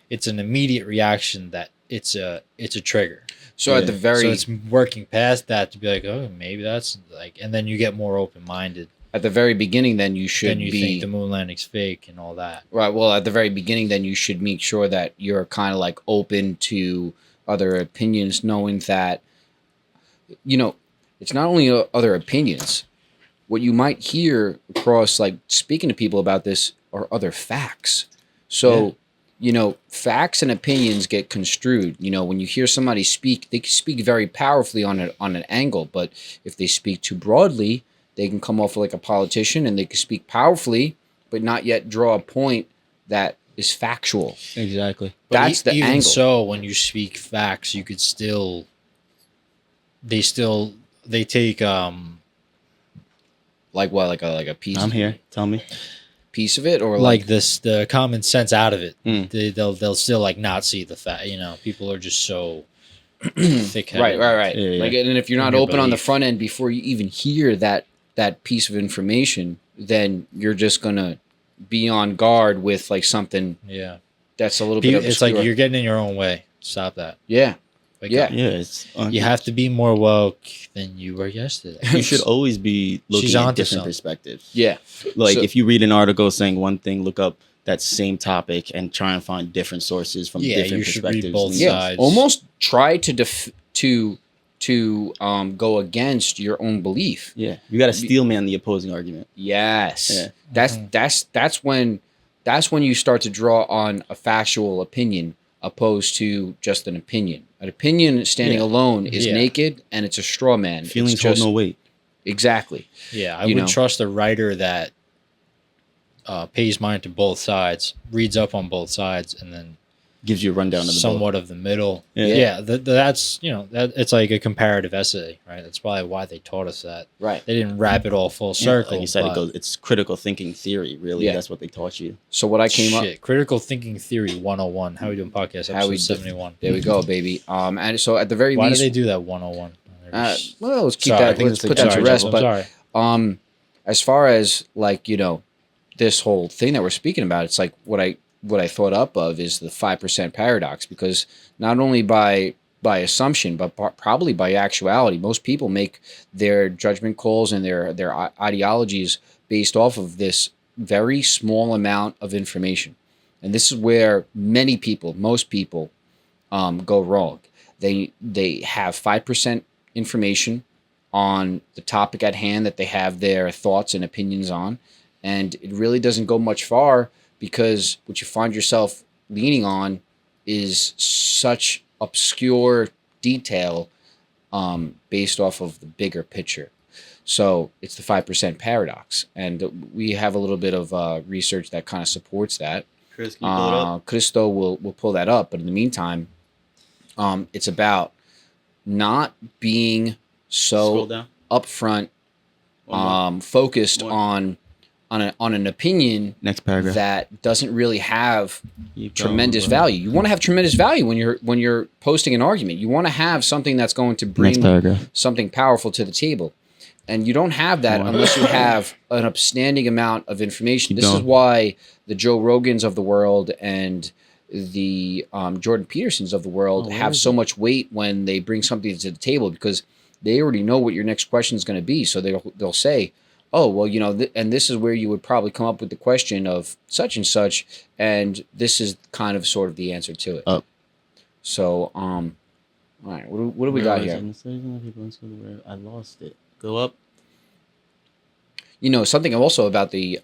it's an immediate reaction that it's a trigger. So at the very So it's working past that to be like, oh, maybe that's like, and then you get more open minded. at the very beginning, then you should Then you be think the moon landing's fake and all that. right. Well, at the very beginning, then you should make sure that you're kind of like open to other opinions, knowing that you know it's not only other opinions. What you might hear across like speaking to people about this are other facts. So. You know, facts and opinions get construed. You know, when you hear somebody speak, they can speak very powerfully on an angle. But if they speak too broadly, they can come off like a politician, and they can speak powerfully, but not yet draw a point that is factual. Exactly. But That's the even angle. so, when you speak facts, you could still. They take Like what? Like a piece. I'm here. Tell me. Piece of it, or like this the common sense out of it. Mm. They'll still like not see the fact. You know, people are just so thick-headed. right. Yeah, yeah. Like, and if you're not Your open on the belief. front end before you even hear that piece of information, then you're just gonna be on guard with like something Yeah, that's a little bit. it's like obscure. you're getting in your own way. Stop that. Yeah. Wake Yeah. up. Yeah, it's You have to be more woke than you were yesterday. you should always be looking She's at onto different something. perspectives. Yeah. Like So- if you read an article saying one thing, look up that same topic and try and find different sources from Yeah, different you should read perspectives. both and- Yeah. sides. Almost try to go against your own belief. Yeah, you got to steel man the opposing argument. Yes. Yeah. That's when you start to draw on a factual opinion opposed to just an opinion. An opinion standing Yeah. alone is Yeah. naked and it's a straw man. Feelings It's just hold no weight. exactly. Yeah, I You would know. trust a writer that pays mind to both sides, reads up on both sides, and then Gives you a rundown of the book. somewhat of the middle. Yeah. Yeah, that's that it's like a comparative essay, right? That's probably why they taught us that. Right. They didn't wrap it all full Yeah, circle. like you said, but it's critical thinking theory. Really, Yeah. that's what they taught you. So what I came up shit. Critical thinking theory 101. How we doing podcast How we episode do- 71. there we go, baby. And so at the very Why do least they do that 101? well, let's keep Sorry, that. think Let's it's put like that to charge rest. of I'm But sorry. as far as like this whole thing that we're speaking about, it's like what I thought up of is the 5% paradox, because not only by assumption, but probably by actuality, most people make their judgment calls and their ideologies based off of this very small amount of information, and this is where many people, most people, go wrong. They have 5% information on the topic at hand that they have their thoughts and opinions on, and it really doesn't go much far, because what you find yourself leaning on is such obscure detail based off of the bigger picture. So it's the 5% paradox, and we have a little bit of research that kind of supports that. Chris, can you pull it up? Christo will pull that up, but in the meantime, it's about not being Scroll so down. upfront, One more. focused More. on an opinion Next paragraph. that doesn't really have Keep tremendous going. value. You want to have tremendous value when you're posting an argument. You want to have something that's going to Next bring paragraph. something powerful to the table. And you don't have that More. unless you have an upstanding amount of information. Keep This is going. why the Joe Rogans of the world and the Jordan Petersons of the world Oh, where have is so it? much weight when they bring something to the table, because they already know what your next question is going to be. So they'll say, oh, well, and this is where you would probably come up with the question of such and such, and this is kind of sort of the answer to it. Up. So, all right, what do we got here? I lost it. Go up. Something also about the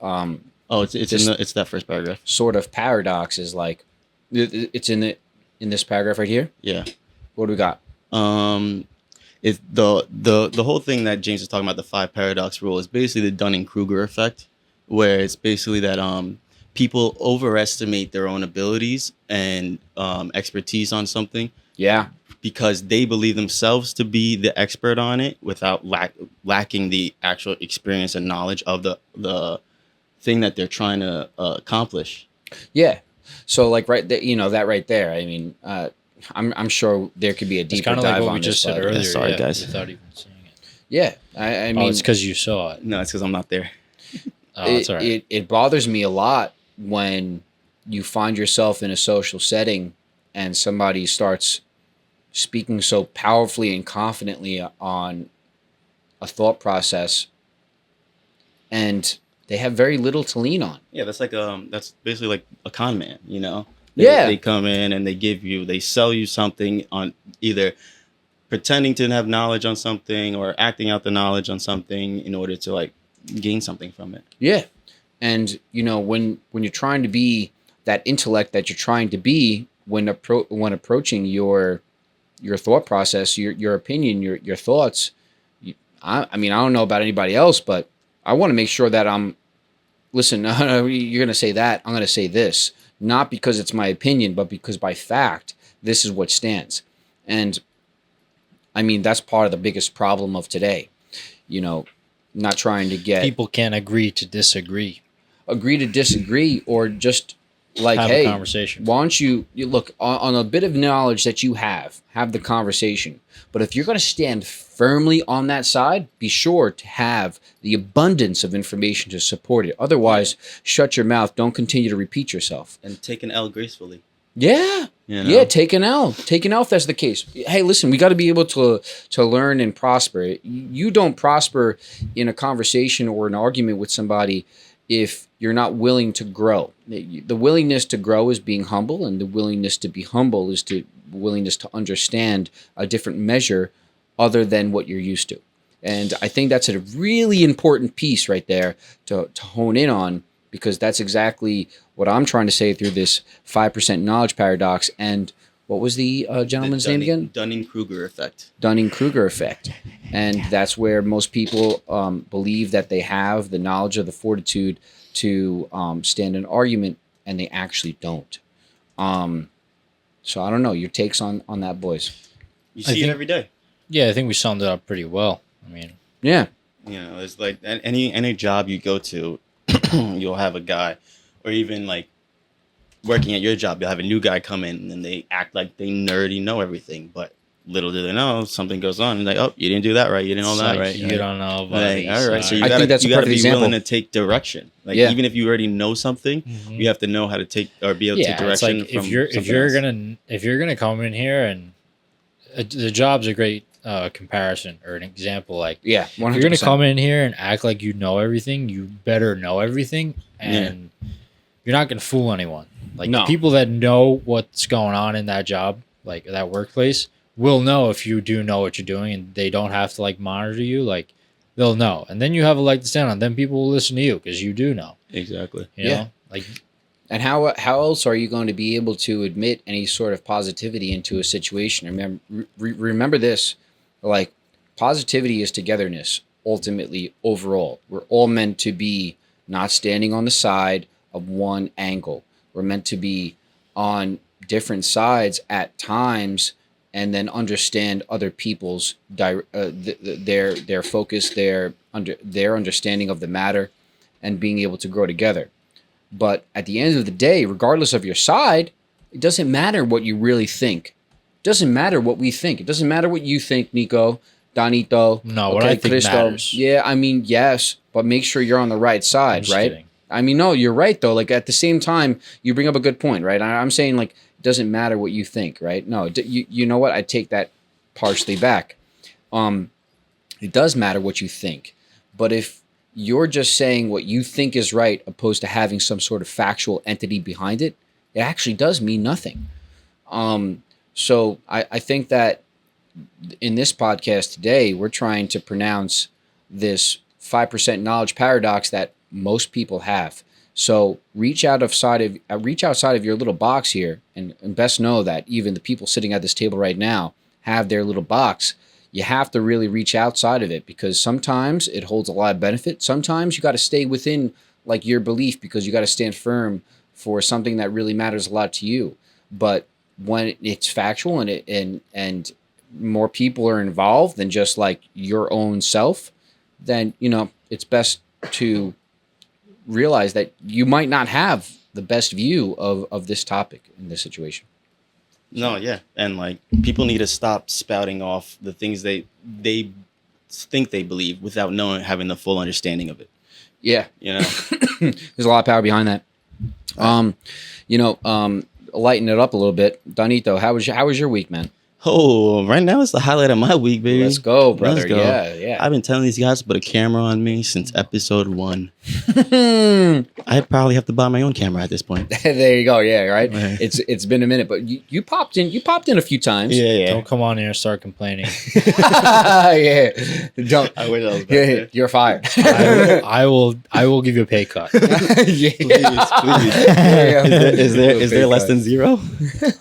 Oh, it's Just- it's that first paragraph. sort of paradox is like, it's in this paragraph right here. Yeah. What do we got? It's the whole thing that James is talking about, the 5 paradox rule, is basically the Dunning-Kruger effect, where it's basically that people overestimate their own abilities and expertise on something Yeah, because they believe themselves to be the expert on it without lacking the actual experience and knowledge of the thing that they're trying to accomplish. yeah. So like right there, that right there. I mean, I'm sure there could be a It's deeper kind of like dive what on we just this, said but- earlier. sorry, yeah, guys. Without even seeing it. Yeah, I Oh, mean, it's because you saw it. No, it's because I'm not there. Oh, it's all right. it bothers me a lot when you find yourself in a social setting and somebody starts speaking so powerfully and confidently on a thought process, and they have very little to lean on. Yeah, that's basically like a con man, Yeah. They come in and they sell you something on either pretending to have knowledge on something or acting out the knowledge on something in order to like gain something from it. Yeah, and when you're trying to be that intellect that you're trying to be when approaching your thought process, your opinion, your thoughts. I mean, I don't know about anybody else, but I want to make sure that listen, no, you're going to say that, I'm going to say this, not because it's my opinion, but because by fact, this is what stands. And I mean, that's part of the biggest problem of today, not trying to get People can't agree to disagree. agree to disagree, or just like, Have hey, a conversation. why don't you look on a bit of knowledge that you have the conversation. But if you're going to stand firmly on that side, be sure to have the abundance of information to support it. Otherwise, shut your mouth. Don't continue to repeat yourself. And take an L gracefully. Yeah. Yeah, take an L. Take an L if that's the case. Hey, listen, we got to be able to learn and prosper. You don't prosper in a conversation or an argument with somebody if you're not willing to grow. The willingness to grow is being humble, and the willingness to be humble is the willingness to understand a different measure other than what you're used to. And I think that's a really important piece right there to hone in on, because that's exactly what I'm trying to say through this 5% knowledge paradox. And what was the gentleman's name again? Dunning-Kruger effect. Dunning-Kruger effect. And that's where most people believe that they have the knowledge of the fortitude to stand an argument, and they actually don't. So I don't know. Your takes on that, boys? You see it every day. Yeah, I think we summed it up pretty well. I mean, Yeah. You know, it's like any job you go to, you'll have a guy, or even like working at your job, you'll have a new guy come in and they act like they nerdy know everything, but little do they know something goes on and like, oh, you didn't do that right, you didn't know that right. You don't know, Like, buddy. all right, so you I think that's a gotta perfect be example. willing to take direction. Like Yeah. even if you already know something, Mhm. you have to know how to take or be able to take It's direction. like from if you're something else. gonna come in here and the job's a great comparison or an example. Like Yeah. if you're gonna come in here and act like you know everything, you better know everything, and you're not gonna fool anyone. Like No. the people that know what's going on in that job, like that workplace, will know if you do know what you're doing, and they don't have to like monitor you. Like they'll know, and then you have a leg to stand on. Then people will listen to you because you do know. Exactly. You know? Like And how else are you going to be able to admit any sort of positivity into a situation? Remember this, like positivity is togetherness. Ultimately, overall, we're all meant to be not standing on the side of one angle. We're meant to be on different sides at times, and then understand other people's their focus, their understanding of the matter, and being able to grow together. But at the end of the day, regardless of your side, it doesn't matter what you really think. It doesn't matter what we think. It doesn't matter what you think, Nico, Danito. No, what I think matters. Yeah, I mean, yes, but make sure you're on the right I'm side, just right? kidding. I mean, no, you're right, though. Like, at the same time, you bring up a good point, right? I'm saying, like, it doesn't matter what you think, right? No, you know what? I take that partially back. It does matter what you think. But if you're just saying what you think is right opposed to having some sort of factual entity behind it, it actually does mean nothing. So I think that in this podcast today, we're trying to pronounce this 5% knowledge paradox that most people have. So reach outside of your little box here, and best know that even the people sitting at this table right now have their little box. You have to really reach outside of it, because sometimes it holds a lot of benefit. Sometimes you got to stay within like your belief, because you got to stand firm for something that really matters a lot to you. But when it's factual and more people are involved than just like your own self, then it's best to realize that you might not have the best view of this topic in this situation. No, yeah, and like people need to stop spouting off the things they think they believe without having the full understanding of it. Yeah, There's a lot of power behind that. Lighten it up a little bit. Donito, how was your week, man? Oh, right now it's the highlight of my week, baby. Let's go, brother. Let's go. Yeah. I've been telling these guys to put a camera on me since episode 1. I probably have to buy my own camera at this point. There you go. Yeah, right. Right. It's been a minute, but you popped in. You popped in a few times. Yeah. Don't come on here and start complaining. Yeah. Don't. I wish I was back Yeah, there. you're fired. I will give you a pay cut. Yeah. Please. Is there less than 0?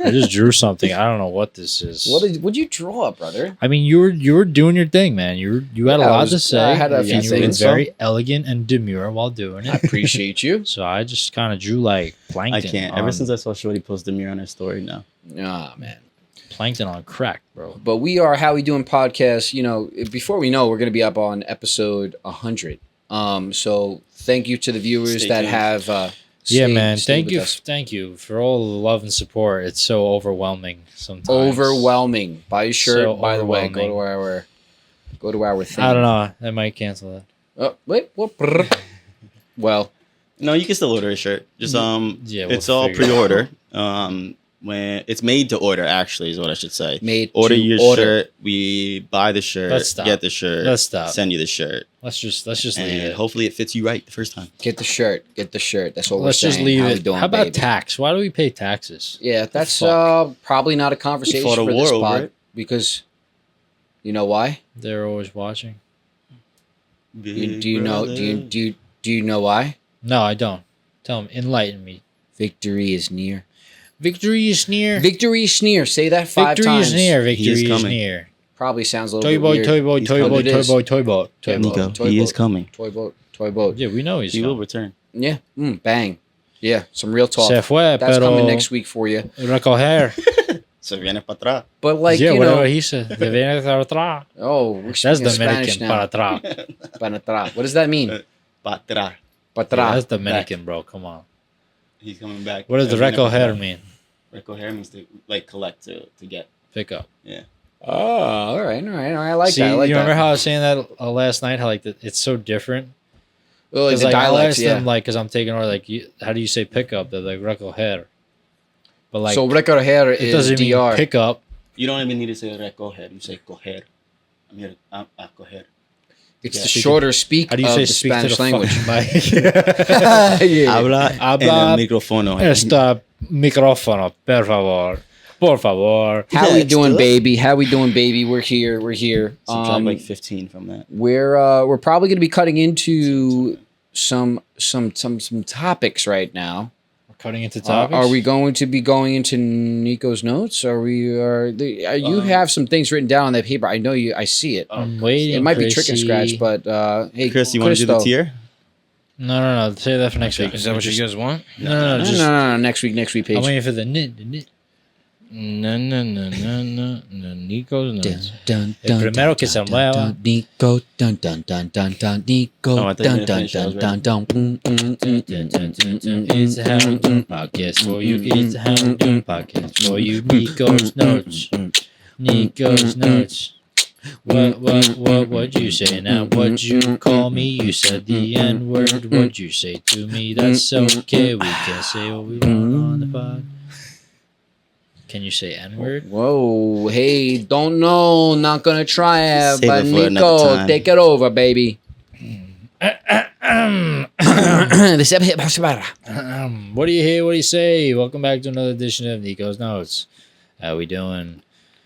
I just drew something. I don't know what this is. What'd you draw, brother? I mean, you were doing your thing, man. You had a lot to say. I had a few and you were things. very elegant and demure while doing I it. appreciate you. So I just kind of drew like I plankton. can't. Ever since I saw Shorty post Demure on her story now. Ah, man. plankton on crack, bro. But we are How We Doing podcast. Before we know, we're going to be up on episode 100. So thank you to the viewers Stay that tuned. have. Yeah, man. stayed with us. Thank you for all the love and support. It's so overwhelming sometimes. Overwhelming. Buy your shirt. So by the way, overwhelming. go to our thing. I don't know. I might cancel that. Oh, wait. What? Well, No, you can still order a shirt. Just Yeah, we'll it's all figure it pre-order. When it's made to order, actually, is what I should say. made Order to your order. shirt. We buy the shirt. Let's stop. Get the shirt. Let's stop. Send you the shirt, Let's just leave and it. hopefully it fits you right the first time. Get the shirt. Get the shirt. That's what Let's we're just saying. leave How we it. doing, How about baby? tax? Why do we pay taxes? Yeah, that's fuck? probably not a conversation fought a for war this over pod, it. because you know why? They're always watching. Do you know why? No, I don't. Tell him, enlighten me. Victory is near. Victory is near. Victory is near. Say that 5 Victory times. is near. He Victory is is coming. near. Probably sounds a little Toy bit boy, weird. toy boy, He's toy coming. boy, It toy is. boy, toy boy, toy Yeah, boy. Nico, Toy he boat. is coming. Toy boat. Toy boat. Yeah, we know he's He will coming. return. Yeah. Bang. Yeah. Some real talk. Se fue, That's pero coming next week for you. recoger. Se viene para atrás. But like Yeah, you whatever know. he said. De viene para atrás. Oh, we're That's speaking Spanish Dominican, now. para atrás. Para atrás. What does that mean? Para atrás. Para Yeah, atrás. that's Dominican, bro. Come on. He's coming back. What does the Se viene para recoger atrás. mean? Recoger means to like collect to get. Pick up. Oh, all right. I like See, that. I like you that. remember how I was saying that last night? How like it's so different. Well, like Because the like, I'll dialects, ask yeah. them like, because I'm taking over like, how do you say pick up? They're like recoger. But like, So recoger it is doesn't mean DR. pick up. You don't even need to say recoger. You say coger. I'm here to coger. It's Yeah. the shorter speak How do you of say the speak to Spanish the language. fucking mic? Yeah. Habla, Habla en el micrófono. Esta micrófono, por favor. Por favor. How Yeah, we it's doing, good. baby? How we doing, baby? We're here. Subtract like 15 from that. We're probably going to be cutting into some topics right now. We're cutting into topics. Are we going to be going into Nico's notes? You have some things written down on that paper. I know you. I see it. I'm waiting. It might be trick and scratch, Chrissy. but hey, Chris, you want to do the Christo. tier? No. Say that for next week. Is that what you guys want? No. No, Just, no. Next week, I'm page. waiting for the nit. No. Nico's notes. El primero que se mueva. Nico, dun dun dun dun dun. Nico, Oh, I thought you were gonna finish. I was ready. dun. It's a Hamilton podcast for you. It's a Hamilton podcast for you. Nico's notes. Nico's notes. What'd you say now? What'd you call me? You said the N word. What'd you say to me? That's okay. We can say what we want on the pod. Can you say N word? Whoa, hey, don't know, not gonna try it, Save but it for another Nico, time. take it over, baby. What do you hear? What do you say? Welcome back to another edition of Nico's Notes. How we doing?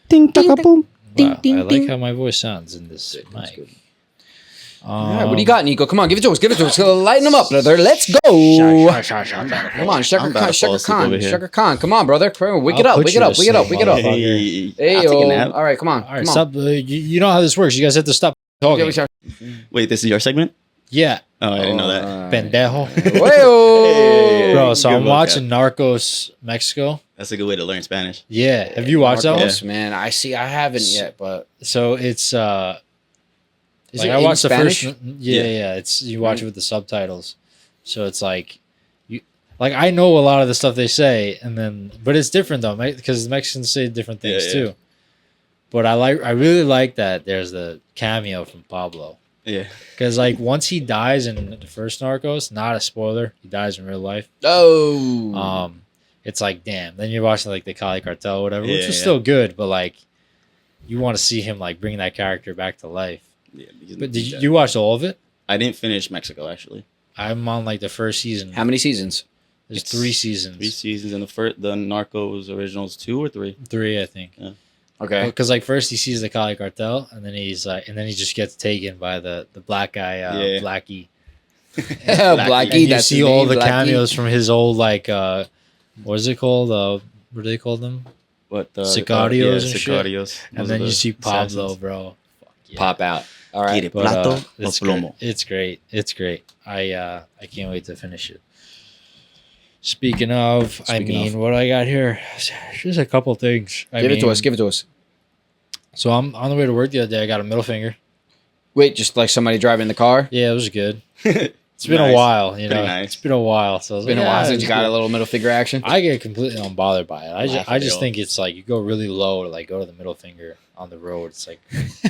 Ding, ding, ding. Wow, ding, I like ding. how my voice sounds in this That's mic. good. All right, what do you got, Nico? Come on, give it to us. Lighten them up, brother. Let's go. Come on, Shaka I'm about to fall asleep over here. Shaka Khan. Come on, brother. Come on, wake I'll it up, put wake you it up, to wake it up, sleep, wake it up. motherfucker. Hey, I'll take a yo. nap. All right, come on. All right, come stop. You know how this works. You guys have to stop talking. Wait, this is your segment? Yeah, Oh, I didn't know that. pendejo. Hey, Bro, so Good I'm vocab. watching Narcos Mexico. That's a good way to learn Spanish. Yeah, have you watched that one? Narcos, man. I haven't yet, but So it's is like it I in watched the Spanish? first. Yeah. It's you watch it with the subtitles, so it's like you like I know a lot of the stuff they say, and then but it's different though, because Mexicans say different things Yeah. too. But I really like that there's the cameo from Pablo, Yeah. because like once he dies in the first Narcos, not a spoiler, he dies in real life. Oh, It's like damn. Then you're watching like the Cali Cartel, or whatever, which Yeah, was yeah. still good, but like you want to see him like bring that character back to life. Yeah, But did you watch all of it? I didn't finish Mexico actually. I'm on like the first season. how many seasons? There's It's 3 seasons. 3 seasons, and the Narcos originals 2 or 3. 3, I think. Okay. Because like first he sees the Cali Cartel, and then he's like, and then he just gets taken by the black guy, Yeah. Blackie. Blackie, And you that's see his all name, the Blackie. cameos from his old like, what is it called? What do they call them? What Sicarios and shit. Sicarios. And Those then are you the see Pablo, assassins. bro. Fuck yeah. Pop out. All right. Quiere But, plato o it's plomo. great. It's great. It's great. I can't wait to finish it. Speaking of, what I got here, just a couple things. Give it to us. Give it to us. So I'm on the way to work the other day. I got a middle finger. Wait, just like somebody driving the car? Yeah, it was good. It's been a Nice. while, you know. Pretty nice. It's been a while. So I was It's been like, a while yeah, since it's you got good. a little middle finger action. I get completely unbothered by it. Laugh I at just it. think it's like you go really low to like go to the middle finger on the road. It's like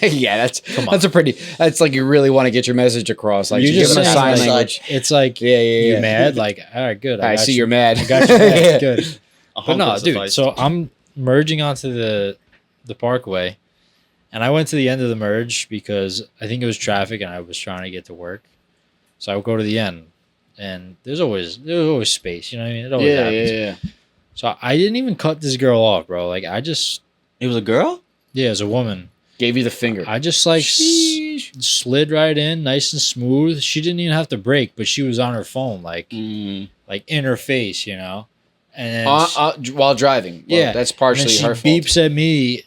Yeah, that's Come on. that's like you really want to get your message across. Like you you just give them a saying, sign like, language. it's like Yeah. you mad. Like all right, good. I got see you. you're mad. I got you. Mad. Good. A But honk no, will dude. suffice. So I'm merging onto the parkway, and I went to the end of the merge because I think it was traffic, and I was trying to get to work. So I would go to the end, and there's always space. You know what I mean? It always happens. Yeah. So I didn't even cut this girl off, bro. Like I just It was a girl? as a woman, Gave you the finger. I just like slid right in, nice and smooth. She didn't even have to brake, but she was on her phone, like in her face, you know. And then while driving. Well, yeah, that's partially she her fault. beeps at me,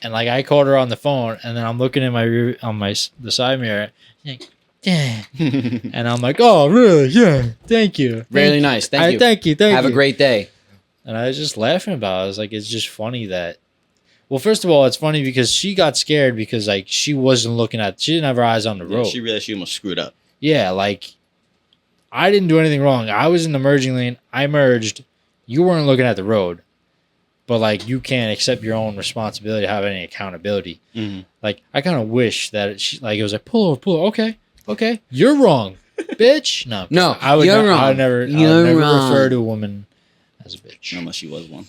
and like I called her on the phone, and then I'm looking at the side mirror, like, yeah, and I'm like, oh really? Yeah, thank you. Really nice. Thank you. Thank you. Have a great day. And I was just laughing about it. I was like, it's just funny that. Well, first of all, it's funny because she got scared because like she didn't have her eyes on the road. She realized she almost screwed up. Yeah, like I didn't do anything wrong. I was in the merging lane. I merged. You weren't looking at the road, but like you can't accept your own responsibility, have any accountability. Like I kind of wish that it was like pull over. Okay, you're wrong, bitch. No, I would wrong. I would never wrong. refer to a woman as a bitch Unless she was one.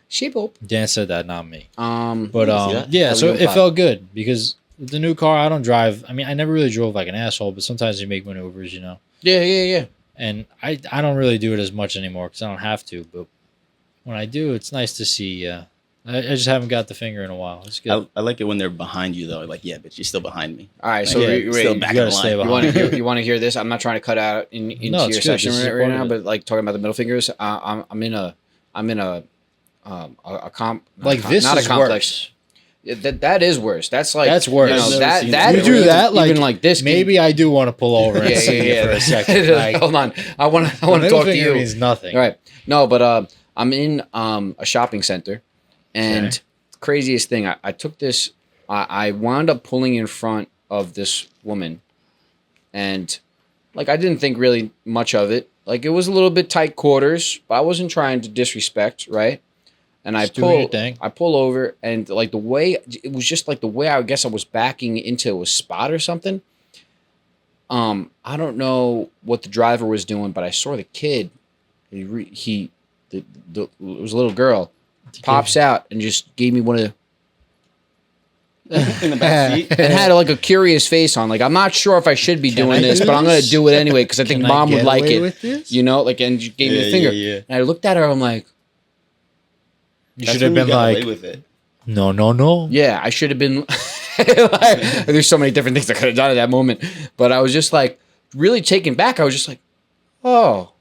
Sheeple. Dan said that, not me. But Yeah. So it felt good because with the new car, I don't drive. I mean, I never really drove like an asshole, but sometimes you make maneuvers, you know. Yeah. And I don't really do it as much anymore because I don't have to. But when I do, it's nice to see. I just haven't got the finger in a while. It's good. I like it when they're behind you though. Like, yeah, but you're still behind me. All right, so Like, still back you in gotta the stay line. behind. you want to hear this? I'm not trying to cut out into No, your it's good. section This is right part now, of it. but like talking about the middle fingers, I'm in a Like this not is a complex. worse. That is worse. That's like That's worse. You know, I've never that seen that You do even- that like even like this. Maybe I do want to pull over and see you for a second. Like, Hold on, I want to middle talk to finger you. means nothing. All right, no, but I'm in a shopping center, and Okay. craziest thing, I took this. I wound up pulling in front of this woman, and like I didn't think really much of it. Like it was a little bit tight quarters, but I wasn't trying to disrespect, right? And Just doing your thing. I pull over, and like the way it was just like the way I guess I was backing into a spot or something. I don't know what the driver was doing, but I saw the kid. It was a little girl, pops out and just gave me one of In the back seat. and had like a curious face on. Like I'm not sure if I should be doing I this, do but I'm gonna this? do it anyway because I think Can mom get would like away it. with this? You know, like and she gave me the finger. Yeah. And I looked at her. I'm like, You That's should have when been got away like, with it. no. yeah, I should have been. Like, there's so many different things I could have done at that moment, but I was just like really taken back. I was just like, oh,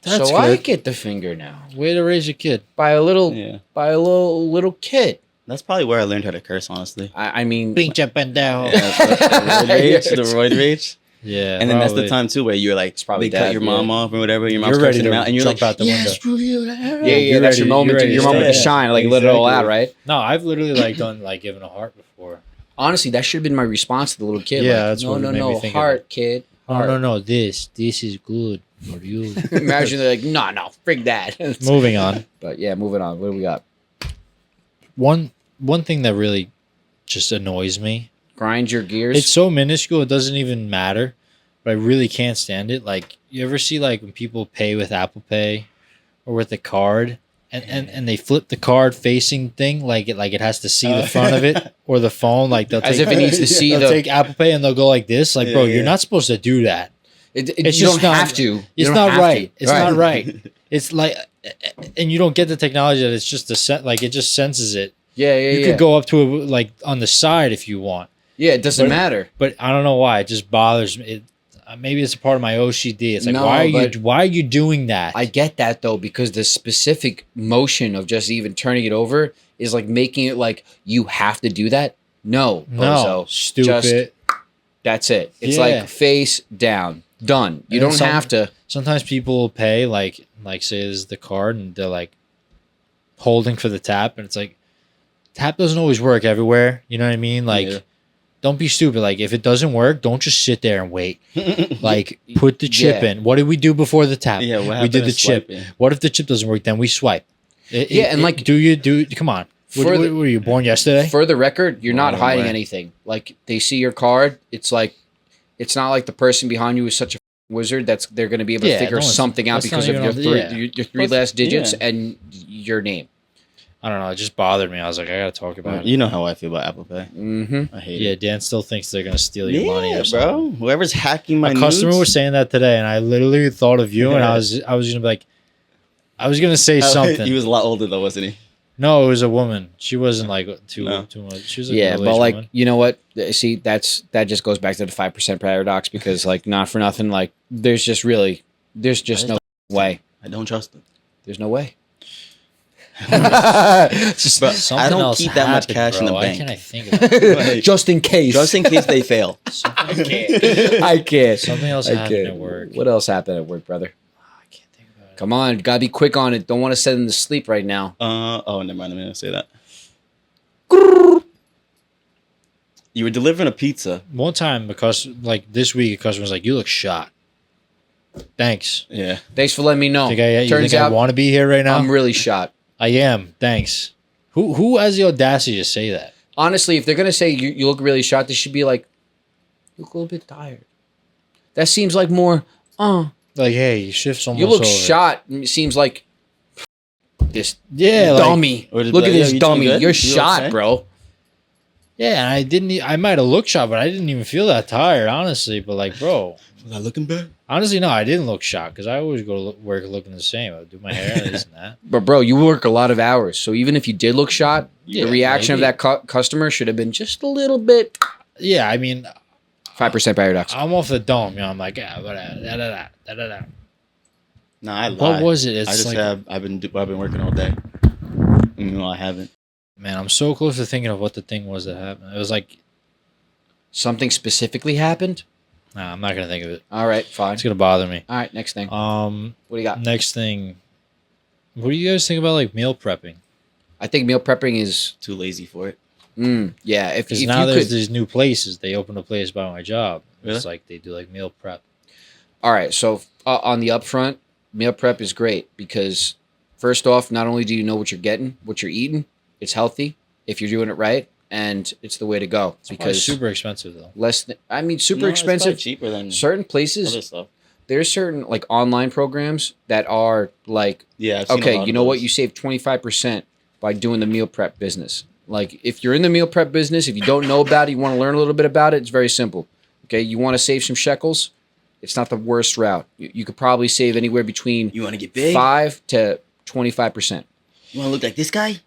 That's so I good. get the finger now Way to raise your kid. by a little Yeah. kid. That's probably where I learned how to curse, honestly. I mean, Pinche pendejo. The roid rage. Yeah. And then that's the probably. time too where you're like, probably they cut dad, your mom yeah. off or whatever. Your mom's You're ready cursing to them out, and you're jump like, out the yeah, window. screw you. yeah, You're that's ready- your moment. you're ready Your to moment to stay. shine, like let it all out, right? No, I've literally like done like given a heart before. Honestly, that should have been my response to the little kid. Yeah, like, that's no, what no, made me no, think of heart, it. kid. Oh Heart. no, this is good for you. Imagine they're like, no, frig that. Moving on. But yeah, moving on. What do we got? One thing that really just annoys me. Grind your gears. It's so minuscule it doesn't even matter, but I really can't stand it. Like you ever see like when people pay with Apple Pay or with a card and they flip the card facing thing like it has to see the front of it or the phone like they'll As take, if it needs to see they'll the. take Apple Pay and they'll go like this. Like, bro, Yeah. you're not supposed to do that. It's You just don't not- have to. You It's don't not have right. to. It's not right. It's like, and you don't get the technology that it's just like it just senses it. Yeah, You could go up to it like on the side if you want, Yeah, it doesn't But- matter. but I don't know why it just bothers me. Maybe it's a part of my OCD. It's like No, why but are you doing that? I get that though, because the specific motion of just even turning it over is like making it like you have to do that. No, no, bozo. stupid. That's it. It's Yeah. like face down. Done. You And don't some- have to. Sometimes people will pay like say this is the card and they're like holding for the tap and it's like tap doesn't always work everywhere. You know what I mean? Like Yeah. don't be stupid. Like if it doesn't work, don't just sit there and wait. Like put the chip Yeah. in. What did we do before the tap? Yeah, what we happened did to the chip. swiping? What if the chip doesn't work? Then we swipe. Yeah, and like- come on. What, For what, the- were you born yesterday? For the record, you're not No hiding way. anything. Like they see your card, it's like it's not like the person behind you is such a wizard that's they're going to be able to Yeah, figure no, it's- something out that's because not of even your on- three yeah. your three Plus, last digits yeah. and your name. I don't know. It just bothered me. I was like, I gotta talk about it. You know how I feel about Apple Pay. Mm-hmm. I hate Yeah, it. Dan still thinks they're gonna steal your money Yeah, or something. bro. Whoever's hacking my A customer nudes- was saying that today, and I literally thought of you, and I was gonna be like, I was gonna say Oh, something. He was a lot older though, wasn't he? No, it was a woman. She wasn't like too No. too much. She was like a Yeah, but middle-aged like woman. you know what? See, that just goes back to the 5% paradox because like not for nothing, like there's just no way. I don't trust them. There's no way. Just But something I don't else keep that much happened, cash in bro. the Why bank. can't I think of it? Just in case. Just in case they fail. Something, I can't. something else I happened can't. at work. What else happened at work, brother? I can't think about it. Come on, gotta be quick on it. Don't want to send them to sleep right now. Oh, never mind. I'm gonna say that. You were delivering a pizza. One time, because like this week, a customer was like, "You look shot." Thanks. Yeah. Thanks for letting me know. You think Turns I out want to be here right now? I'm really shot. I am. Thanks. Who has the audacity to say that? Honestly, if they're gonna say you look really shot, they should be like, you look a little bit tired. That seems like more. Like, hey, your shift's almost You look over. shot. It seems like this Yeah, like, dummy. Or just Look be at like, this "Yo, you doing dummy. good? You're You shot, okay?" bro. yeah. And I didn't. I might have looked shot, but I didn't even feel that tired, honestly. But like, bro, Was I looking bad? honestly, no, I didn't look shot because I always go to work looking the same. I would do my hair and this and that. But bro, you work a lot of hours, so even if you did look shot, Yeah, the reaction maybe. of that customer should have been just a little bit. Yeah, I mean, 5% paradox. I'm off the dome. You know, I'm like, yeah, whatever. Da, da, da, da, da, da. Nah, I lied. What was it? I It's just like, have. I've been working all day. No, I haven't. man, I'm so close to thinking of what the thing was that happened. It was like, Something specifically happened. nah, I'm not gonna think of it. All right, fine. It's gonna bother me. All right, next thing. What What do you got? next thing? What do you guys think about like meal prepping? I think meal prepping is. Too lazy for it. Yeah, if Because you now there's could. these new places. They opened a place by my job. Really? It's like they do like meal prep. All right, so on the upfront, meal prep is great because first off, not only do you know what you're getting, what you're eating, it's healthy if you're doing it right, and it's the way to go It's probably because super expensive though. less. I mean, super No, it's probably expensive. cheaper than Certain places, other stuff. there's certain like online programs that are like, Yeah. I've seen a okay, lot you of know what, those. you save 25% by doing the meal prep business. Like if you're in the meal prep business, if you don't know about it, you want to learn a little bit about it, it's very simple. Okay, you want to save some shekels, it's not the worst route. You could probably save anywhere between You want to get big? 5 to 25%. You want to look like this guy?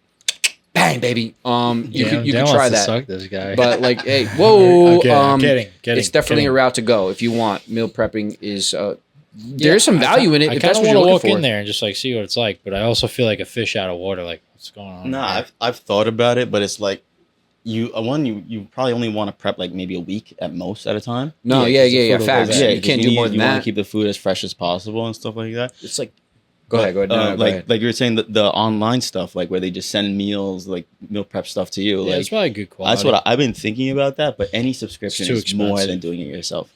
Bang, baby. You Damn, could Dan try wants to that. suck this guy. But like, hey, whoa, I'm kidding. it's definitely a route to go if you want. Meal prepping is there's some I value in it I if kind that's of what want you're to looking walk for. in there and just like see what it's like, but I also feel like a fish out of water. Like, what's going on? Nah, here? I've thought about it, but it's like you probably only want to prep like maybe a week at most at a time. No, Yeah, yeah, 'cause the food will go facts. bad. You 'cause can't do more you than want that. to keep the food as fresh as possible and stuff like that. It's like, go ahead. No, like go ahead. like you were saying the online stuff, like where they just send meals, like meal prep stuff to you. Yeah, like it's probably good quality. that's what I've been thinking about that. But any subscription It's too is more expensive. than doing it yourself.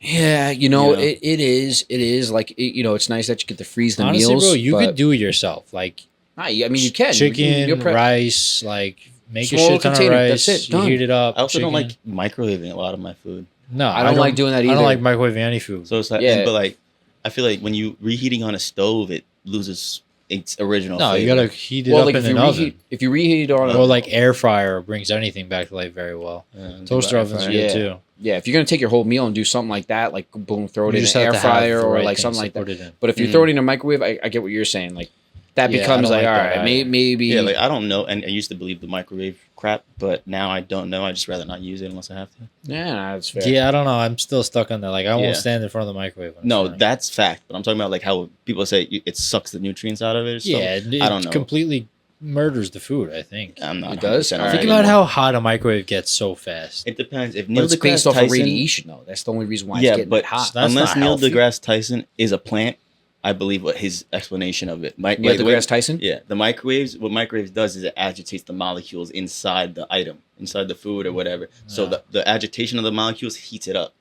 Yeah, know? it is like it's nice that you get to freeze the Honestly, meals. bro, you but- could do it yourself. Like, Nah, I mean, you can chicken, meal prep. rice, like make Small a shit ton of container, rice. that's it, You done. heat it up. I also don't chicken. like microwaving a lot of my food. No, I don't like doing that I don't either. like microwaving any food. So it's like, Yeah. but like I feel like when you reheating on a stove, it loses its original. No, you flavor. gotta heat it Well, up like in if you an oven. reheat, if you reheat it on Or like air fryer brings anything back to life very well. Yeah, Toaster air ovens fryer. good Yeah. too. yeah, if you're gonna take your whole meal and do something like that, like boom, throw it You in just an have air to have fryer the or right like things something to like that. put it in. But if you throw it in a microwave, I get what you're saying. Like that Yeah, I becomes don't like, like all that right, either. maybe. Yeah, like I don't know, and I used to believe the microwave crap, but now I don't know. I just rather not use it unless I have to. Yeah, that's fair. Yeah, I don't know. I'm still stuck on that. Like, I Yeah. won't stand in front of the microwave. when it's No, running. that's fact. But I'm talking about like how people say it sucks the nutrients out of it. Or stuff. yeah, it I don't know. completely murders the food. I think. I'm not. It does? 100% Alright. Think right about anymore. how hot a microwave gets so fast. It depends. If But Neil it's deGrasse based off of Tyson, radiation, though. That's the only reason why Yeah, it's getting but hot. That's unless not Neil healthy. deGrasse Tyson is a plant, I believe what his explanation of it. Neil Like, deGrasse Tyson. yeah, the microwaves. What microwaves does is it agitates the molecules inside the item, inside the food or whatever. So Yeah. the agitation of the molecules heats it up.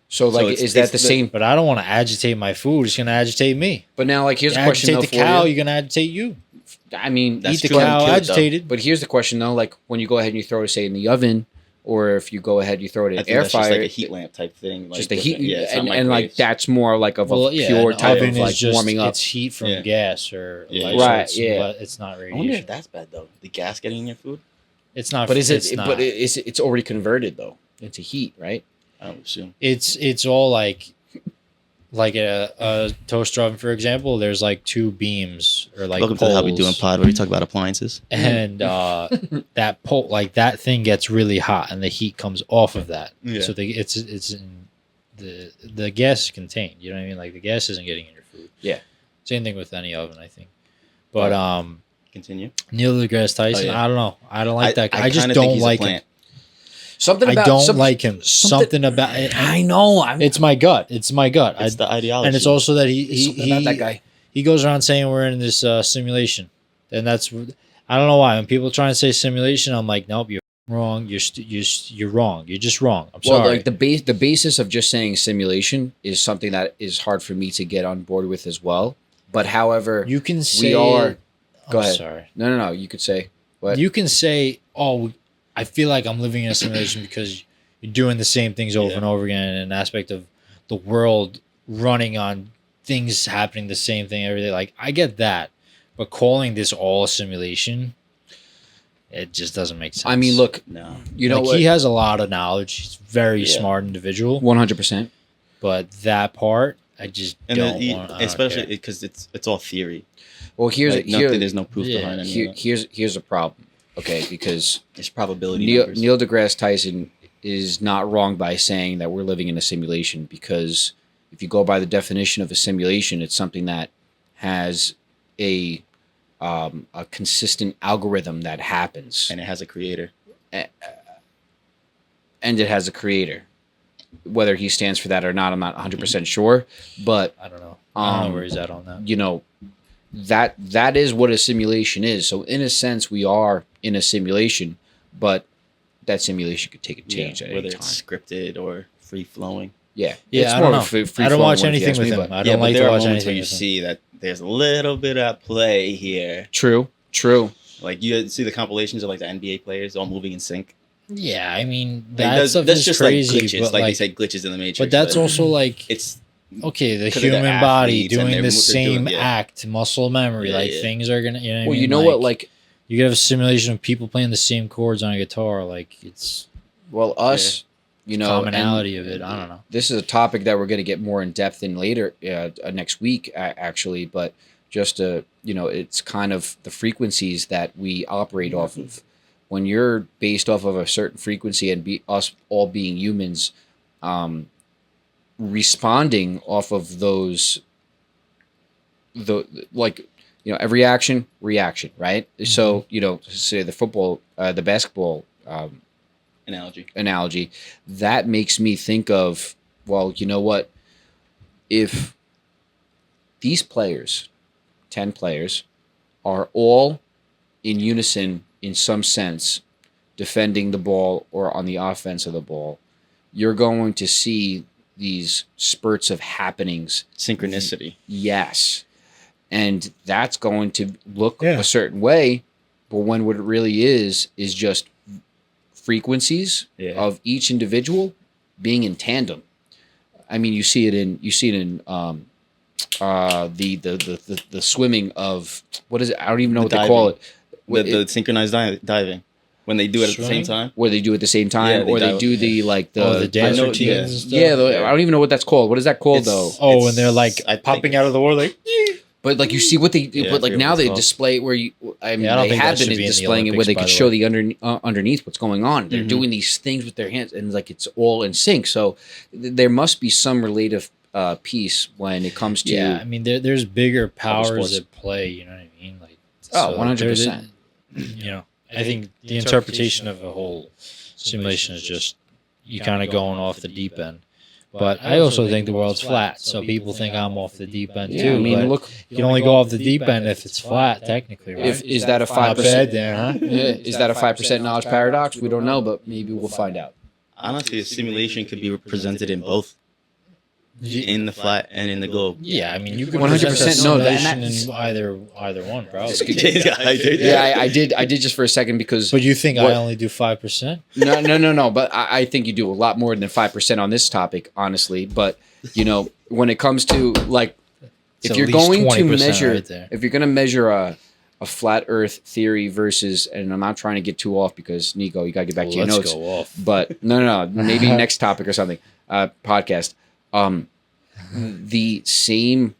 So like, it's- is that it's the the- same? But I don't want to agitate my food. It's gonna agitate me. But now, like, here's You a question agitate though the for cow, you. you're gonna agitate you. I mean, That's Eat the true. cow Kill it, though. agitated. but here's the question though. Like, when you go ahead and you throw it, say, in the oven, or if you go ahead and you throw it in I think air that's just fryer, like a heat lamp type thing. Like just a heat, Yeah, it's not and like microwaves. that's more like of a pure an type oven of is like just, warming up. It's heat from Yeah. gas or Yeah, like, yeah. Right, it's, yeah. but it's not I wonder if radiation. that's bad though. The gas getting in your food. It's not. But is it's it? Not. But it's already converted though into heat, right? I don't assume. It's all like like a toaster oven, for example, there's like two beams or like Welcome to the How We Doing poles, pod, where we talk about appliances. and that pole, like that thing gets really hot, and the heat comes off of that. Yeah. So it's in the gas is contained. You know what I mean? Like the gas isn't getting in your food. Yeah. Same thing with any oven, I think. But Continue. Neil deGrasse Tyson, Oh, yeah. I don't know. I don't like that guy. I just kinda think don't he's a like him. plant. Something I about don't like him. Something about it. I know. It's my gut. It's my gut. It's the ideology. And it's also that something about that he guy. he goes around saying we're in this simulation, and that's I don't know why. When people try and say simulation, I'm like, nope, you're wrong. You're wrong. You're just wrong. I'm Well, sorry. like the basis of just saying simulation is something that is hard for me to get on board with as well. But however, you can say are. Go I'm ahead. sorry. No. You could say what? You can say, oh, I feel like I'm living in a simulation because you're doing the same things over Yeah. and over again, and an aspect of the world running on things happening the same thing every day. Like I get that, but calling this all a simulation, it just doesn't make sense. I mean, look, No. you know like what? he has a lot of knowledge. He's a very Yeah. smart individual, 100%. but that part I just And don't then want. especially because it's all theory. Well, here's Like, there's no proof Yeah. behind any of that. here's a problem. Okay, because It's probability Neil numbers. deGrasse Tyson is not wrong by saying that we're living in a simulation, because if you go by the definition of a simulation, it's something that has a consistent algorithm that happens, and it has a creator. and it has a creator. Whether he stands for that or not, I'm not 100% sure, but I don't know. I don't know Um, where he's at on that. you know, that is what a simulation is. So in a sense, we are in a simulation, but that simulation could take a change at whether any time. it's scripted or free flowing. Yeah, Yeah, it's I more don't of know. a free I don't flowing watch one, if you anything ask with me, him. but- I don't but like there to are watch moments anything where you with him. see that there's a little bit at play here. True. Like you see the compilations of like the NBA players all moving in sync. Yeah, I mean Like, that stuff that's is just crazy, like glitches, but like they say glitches in the Matrix. but that's also like it's okay, the 'cause they're human body athletes and doing they're the doing- same yeah. act, muscle memory, Yeah, like yeah. things are gonna. You know what I Well, mean? you know what? Like, you could have a simulation of people playing the same chords on a guitar. Like it's well, us, you know, commonality and of it. I don't know. this is a topic that we're going to get more in depth in later, next week, actually. But just it's kind of the frequencies that we operate off of. When you're based off of a certain frequency, and us all being humans, responding off of those, every action, reaction, right? So say the basketball analogy, that makes me think of, well, you know what? If these players, 10 players, are all in unison in some sense, defending the ball or on the offense of the ball, you're going to see these spurts of happenings. synchronicity. Yes. And that's going to look Yeah. a certain way, but when what it really is just frequencies Yeah. of each individual being in tandem. I mean, you see it in the swimming of, what is it? I don't even know The what they call it. The synchronized diving when they do it at the same Swimming? time. Where they do it at the same time, Yeah, they or they dive- do the dance know- routines yeah. and stuff. yeah, Yeah. I don't even know what that's called. What is that called though? It's- Oh, and they're like I think popping out of the water, like But like you see what they, Yeah, I but like forget now what it's they called. display it where you. I mean, Yeah, I don't they think have that been should be in the displaying it where Olympics, they by could the show way. the underneath what's going on. They're Mhm. doing these things with their hands, and like it's all in sync. So there must be some relative piece when it comes to. yeah. I mean, there's bigger powers sports. at play. You know what I mean? Like Oh, so 100%. You know, I think the interpretation of a whole simulation is just you kind of going off the deep end. But I also think the world's flat, so people think I'm off the deep end Yeah, too. I mean, but look, you can only go off the deep end if it's flat, technically, right? if is that a Not 5%? bad there, huh? Yeah, is that a 5% knowledge paradox? We don't know, but maybe we'll find out. Honestly, a simulation could be presented in both, in the flat and in the globe. Yeah, I mean, you could 100% no, that- simulation in either one, probably. Yeah, I did just for a second because. But you think What- I only do 5%? No. But I think you do a lot more than 5% on this topic, honestly. But when it comes to like, It's if at you're least going to 20% measure, right there. if you're going to measure a flat Earth theory versus, and I'm not trying to get too off because Nico, you got to get back to your Let's notes. go off. But no, maybe next topic or something, podcast. the same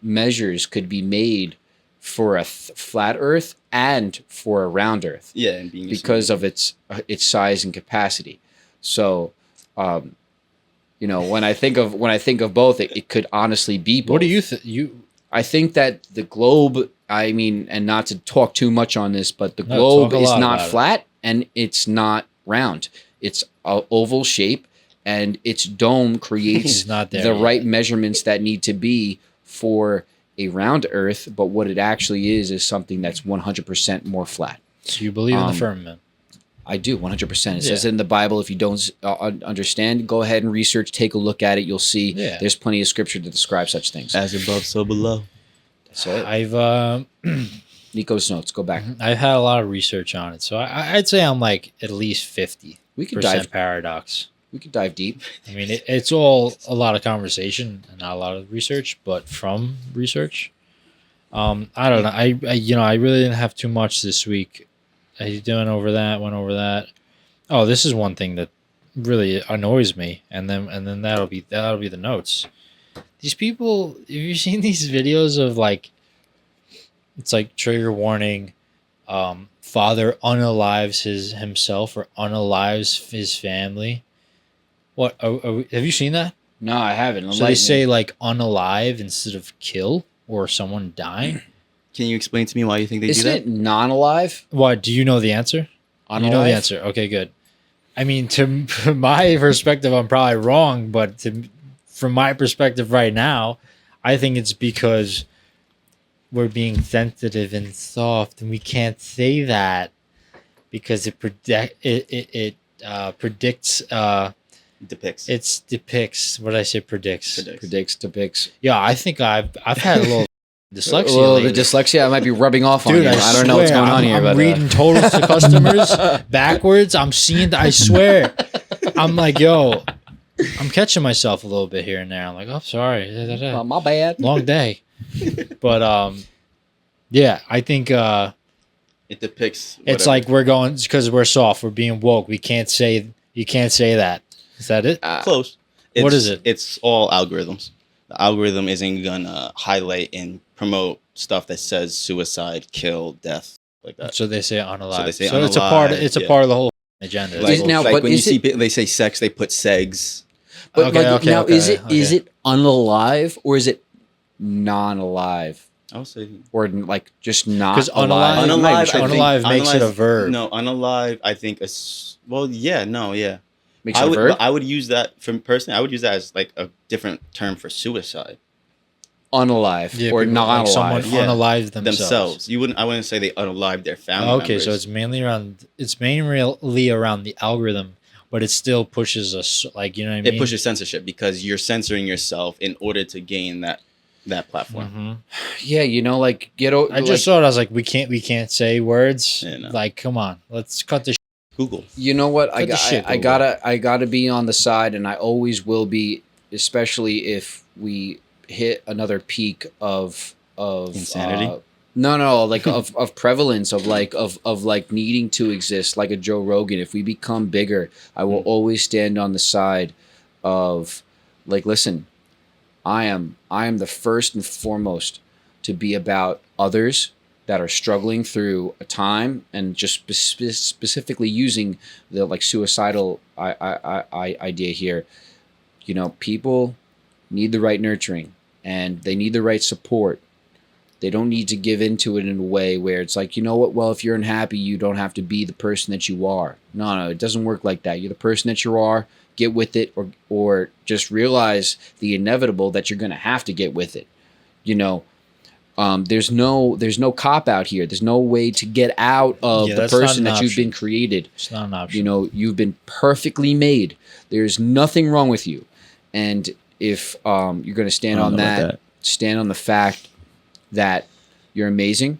measures could be made for a flat Earth and for a round Earth. Yeah, and being because of its size and capacity. So, when I think of both, it could honestly be both. What do you think? I think that the globe. I mean, and not to talk too much on this, but the No, globe talk a is lot not about it. flat and it's not round. It's an oval shape, and its dome creates He's not there the yet. right measurements that need to be for a round Earth. But what it actually is something that's 100% more flat. So you believe in the firmament? I do, 100%. It Yeah. says in the Bible, if you don't understand, go ahead and research, take a look at it. You'll see there's plenty of scripture to describe such things. As above, so below. That's it. I've Nico's notes, go back. I've had a lot of research on it, so I'd say I'm like at least 50% We could dive paradox. We could dive deep. I mean, it's all a lot of conversation and not a lot of research, but from research. I don't know. I really didn't have too much this week. I went over that. Oh, this is one thing that really annoys me, and then that'll be the notes. These people, have you seen these videos of like, it's like trigger warning, father unalives himself or unalives his family. What have you seen that? No, I haven't. So they say like unalive instead of kill or someone dying. Can you explain to me why you think they Isn't do that? it non-alive? What, do you know the answer? Unalive? You know the answer. Okay, good. I mean, from my perspective, I'm probably wrong, but from my perspective right now, I think it's because we're being sensitive and soft, and we can't say that because it predicts. Depicts. What did I say? Predicts. Depicts. Yeah, I think I've had a little dyslexia. A little lately. bit dyslexia might be rubbing off on Dude, you. I don't know what's swear, going on here. I'm but reading totals to customers backwards. I'm seeing. I swear. I'm like, yo, I'm catching myself a little bit here and there. I'm like, oh, sorry. well, my bad. Long day. But yeah, I think It depicts. it's whatever. like we're going because we're soft. We're being woke. You can't say that. Is that it? Close. What is it? It's all algorithms. The algorithm isn't gonna highlight and promote stuff that says suicide, kill, death, like that. So they say unalive. So they say it's a part. unalive, It's a yeah. part of the whole agenda. Like, Is- now, like but when you is see it- they say sex, they put segs. But is okay. it unalive or is it non-alive I would say or like just not 'Cause alive? unalive- unalive. I think unalive makes it a verb. No, unalive. I think yeah. Makes I it a would, verb. but I would use that from personally. I would use that as like a different term for suicide Unalive Yeah, or people- non-alive. like someone Yeah. unalive themselves. themselves. I wouldn't say they unalive their family. Okay, so members. it's mainly around the algorithm, but it still pushes us. Like, you know what I mean? It pushes censorship because you're censoring yourself in order to gain that platform. Mhm. Yeah, like I just thought I was like, we can't say words. Yeah, no. Like, come on, let's cut this. Google. You know what? Cut the shit, I Google. gotta be on the side, and I always will be, especially if we hit another peak of Insanity? No, like of prevalence of like needing to exist, like a Joe Rogan. If we become bigger, I will always stand on the side of like, listen, I am the first and foremost to be about others that are struggling through a time, and just specifically using the like suicidal idea here. People need the right nurturing and they need the right support. They don't need to give into it in a way where it's like, you know what, well, if you're unhappy, you don't have to be the person that you are. No, it doesn't work like that. You're the person that you are. Get with it, or just realize the inevitable that you're going to have to get with it. There's no cop out here. There's no way to get out of the that's not person an that you've option. been created. It's not an option. You've been perfectly made. There's nothing wrong with you. And if you're going to stand I on don't know about that, stand on the fact that you're amazing,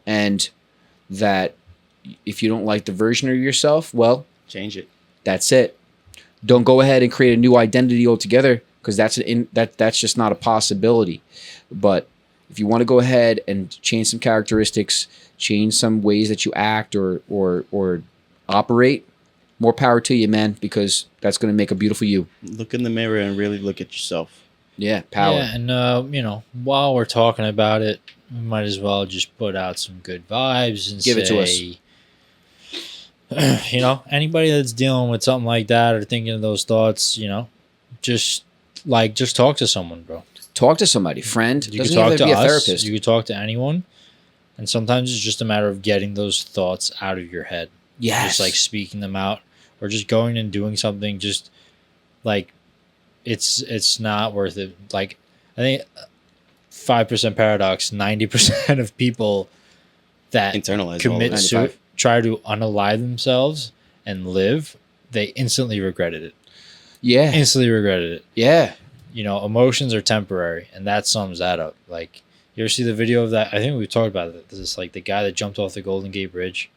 and that if you don't like the version of yourself, well, Change it. that's it. Don't go ahead and create a new identity altogether, because that's just not a possibility. But if you want to go ahead and change some characteristics, change some ways that you act or operate, more power to you, man, because that's going to make a beautiful you. Look in the mirror and really look at yourself. Yeah, power. Yeah, and you know, while we're talking about it, we might as well just put out some good vibes and Give it to us. You know, anybody that's dealing with something like that or thinking of those thoughts, you know, just talk to someone, bro. Talk to somebody, friend. You Doesn't could talk even to have to be a us. therapist. You could talk to anyone, and sometimes it's just a matter of getting those thoughts out of your head. Yes. Just like speaking them out, or just going and doing something. Just like it's not worth it. Like I think 5% paradox. 90% of people that Internalize commit all of it. try to unalive themselves and live, they instantly regretted it. Yeah. Instantly regretted it. Yeah. You know, emotions are temporary, and that sums that up. Like, you ever see the video of that? I think we talked about it. This is like the guy that jumped off the Golden Gate Bridge.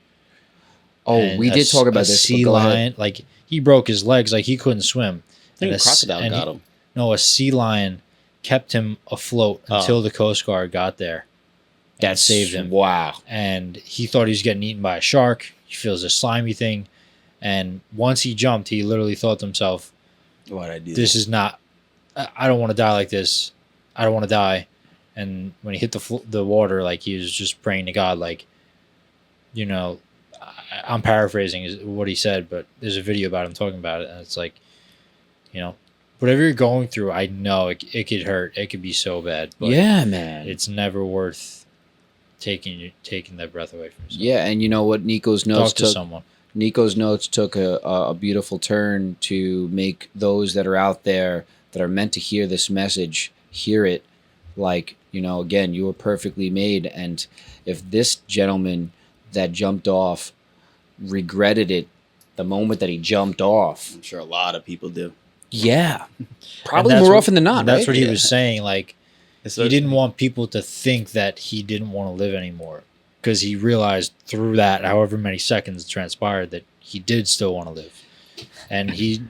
Oh, and we did talk about this. Sea lion, like he broke his legs, like he couldn't swim. I think And a crocodile got him. No, a sea lion kept him afloat until the Coast Guard got there. That saved him. Wow. And he thought he was getting eaten by a shark. He feels a slimy thing. And once he jumped, he literally thought to himself, Why'd I do this is not, I don't want to die like this. I don't want to die. And when he hit the water, like he was just praying to God, like, you know, I'm paraphrasing what he said, but there's a video about him talking about it. And it's like, you know, whatever you're going through, I know it could hurt. It could be so bad. But yeah, man. it's never worth taking that breath away from yourself. Yeah, and you know what? Nico's notes Talk to someone. Nico's notes took a beautiful turn to make those that are out there that are meant to hear this message hear it. Like, you know, again, you were perfectly made. And if this gentleman that jumped off regretted it the moment that he jumped off. I'm sure a lot of people do. Yeah. Probably more often than not, That's right? what he Yeah. was saying. Like, he didn't want people to think that he didn't want to live anymore. Because he realized through that, however many seconds transpired, that he did still want to live. And he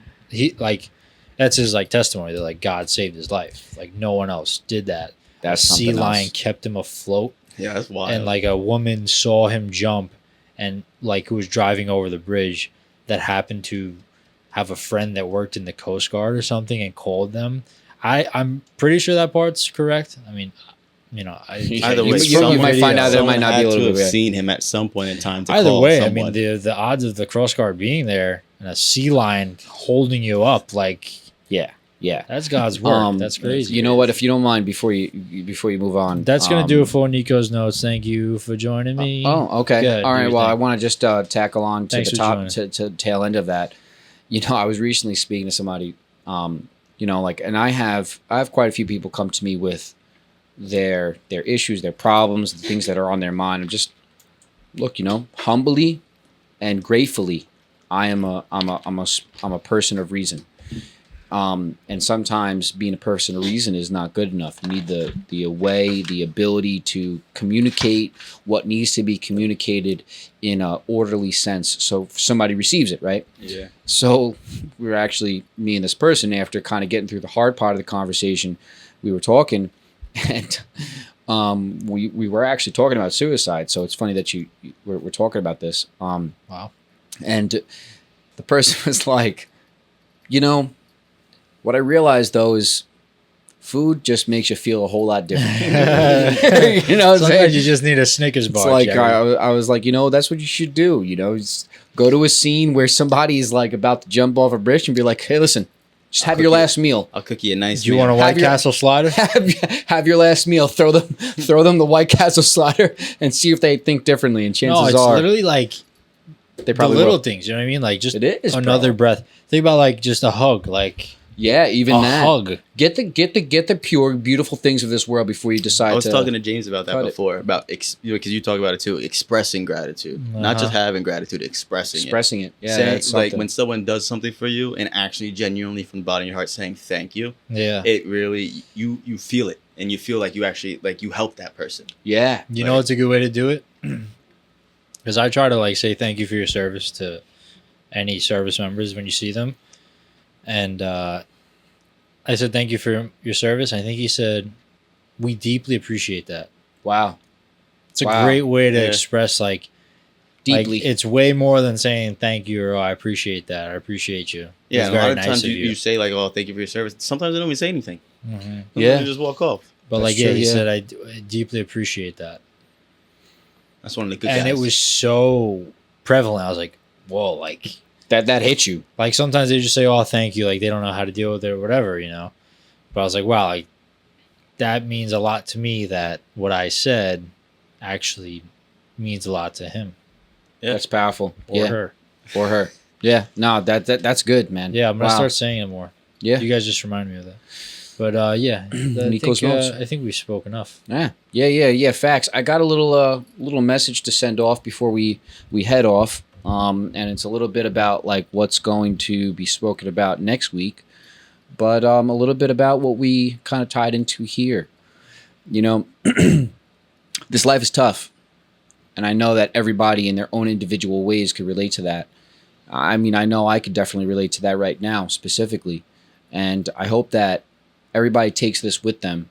like, that's his like testimony that like God saved his life. Like no one else did that. That's a sea something lion else. kept him afloat. Yeah, that's wild. And like a woman saw him jump, and like who was driving over the bridge, that happened to have a friend that worked in the Coast Guard or something and called them. I'm pretty sure that part's correct. I mean, you know, Either way, you might find out there might someone not be had a little to bit have right. seen him at some point in time to either call way, someone. I mean, the odds of the Coast Guard being there and a sea lion holding you up, like, Yeah. Yeah. that's God's work. That's crazy. You know what? If you don't mind, before you move on, That's gonna do it for Nico's notes. Thank you for joining me. Oh, okay. Good. All Do right. your Well, I thing. want to just tackle on to Thanks the for top joining. to tail end of that. You know, I was recently speaking to somebody. You know, like, and I have quite a few people come to me with their issues, their problems, the things that are on their mind. And just look, you know, humbly and gratefully, I'm a person of reason. And sometimes being a person of reason is not good enough. You need the way, the ability to communicate what needs to be communicated in a orderly sense, so somebody receives it, right? Yeah. So we were actually, me and this person, after kind of getting through the hard part of the conversation, we were talking, and we were actually talking about suicide. So it's funny that we're talking about this. Wow. And the person was like, you know, what I realized though is food just makes you feel a whole lot different. You know what I'm saying? Sometimes you just need a Snickers bar. It's like Jerry. I was like, you know, that's what you should do. You know, just go to a scene where somebody's like about to jump off a bridge and be like, hey, listen, just have your last meal. I'll cook you a nice Do you meal. want a White your- Castle slider? Have your last meal. Throw them the White Castle slider and see if they think differently. And No, chances it's are literally like they the probably little will. things. You know what I mean? Like just It is, another bro. breath. Think about like just a hug, like Yeah, even a that. hug. Get the pure, beautiful things of this world before you decide I was to. talking to James about that cut it. before, about because you talk about it too, expressing gratitude, not just having gratitude, expressing expressing it. Yeah, Saying, that's like something. when someone does something for you and actually genuinely from the bottom of your heart saying thank you, Yeah. it really you feel it and you feel like you actually like you help that person. Yeah, You know what's a good way to do it? Because I try to like say thank you for your service to any service members when you see them. And I said thank you for your service. I think he said, we deeply appreciate that. wow. It's a Wow. great way to Yeah. express like deeply. Like, it's way more than saying thank you or, oh, I appreciate that. I appreciate you. Yeah, It's and a lot very of nice times of you say like, "Oh, thank you for your service." Sometimes they don't even say anything. Mhm. Sometimes Yeah. they just walk off. But That's like, yeah, true, he yeah. said, I deeply appreciate that. That's one of the good And guys. it was so prevalent. I was like, whoa, like that hits you. sometimes they just say, oh, thank you. Like, they don't know how to deal with it or whatever, you know? But I was like, wow, like, that means a lot to me that what I said actually means a lot to him Yeah. That's powerful. or yeah. her. Or her. Yeah. No, that's good, man. Yeah, I'm going to Wow. start saying it more. Yeah. You guys just reminded me of that. But yeah, Nico's notes. I think we spoke enough. Yeah. Facts. I got a little message to send off before we head off. And it's a little bit about like what's going to be spoken about next week, but a little bit about what we kind of tied into here. You know, this life is tough, and I know that everybody in their own individual ways could relate to that. I mean, I know I could definitely relate to that right now specifically, and I hope that everybody takes this with them.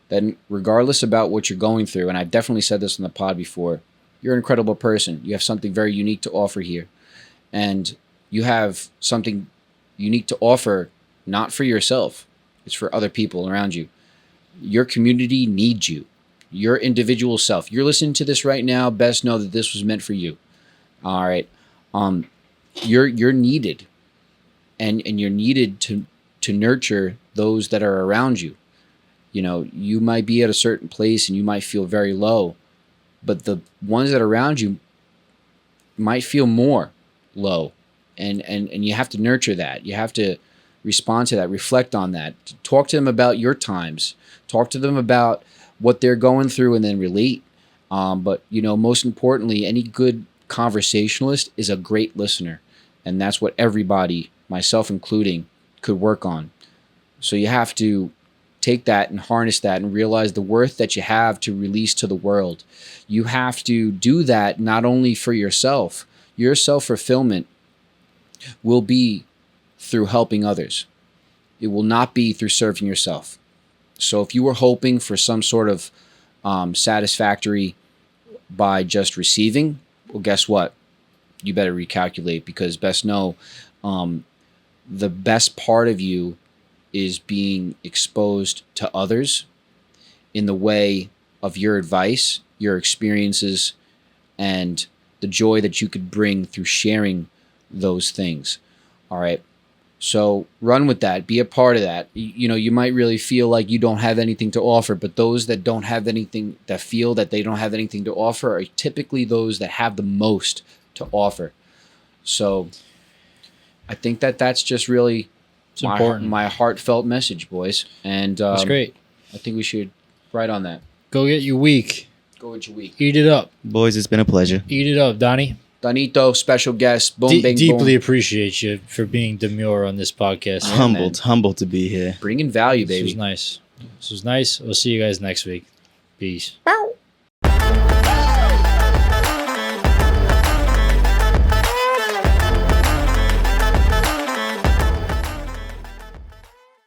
That regardless about what you're going through, and I've definitely said this on the pod before, you're an incredible person. You have something very unique to offer here. And you have something unique to offer, not for yourself. It's for other people around you. Your community needs you. Your individual self. You're listening to this right now. Best know that this was meant for you. All right. You're needed. And you're needed to nurture those that are around you. You know, you might be at a certain place and you might feel very low, but the ones that are around you might feel more low, and you have to nurture that. You have to respond to that, reflect on that, talk to them about your times, talk to them about what they're going through, and then relate. But you know, most importantly, any good conversationalist is a great listener, and that's what everybody, myself including, could work on. So you have to take that and harness that and realize the worth that you have to release to the world. You have to do that not only for yourself. Your self-fulfillment will be through helping others. It will not be through serving yourself. So if you were hoping for some sort of satisfactory by just receiving, well, guess what? You better recalculate, because best know the best part of you is being exposed to others in the way of your advice, your experiences, and the joy that you could bring through sharing those things. All right. So run with that. Be a part of that. You know, you might really feel like you don't have anything to offer, but those that don't have anything, that feel that they don't have anything to offer, are typically those that have the most to offer. So I think that that's just really It's important. my heartfelt message, boys. And That's great. I think we should write on that. Go get your week. Go with your week. Eat it up. Boys, it's been a pleasure. Eat it up, Donnie. Danito, special guest. Boom, bang, Deeply boom. appreciate you for being demure on this podcast. Yeah, Humbled to be here. Bringing value, This baby. was nice. This was nice. We'll see you guys next week. Peace. Bow.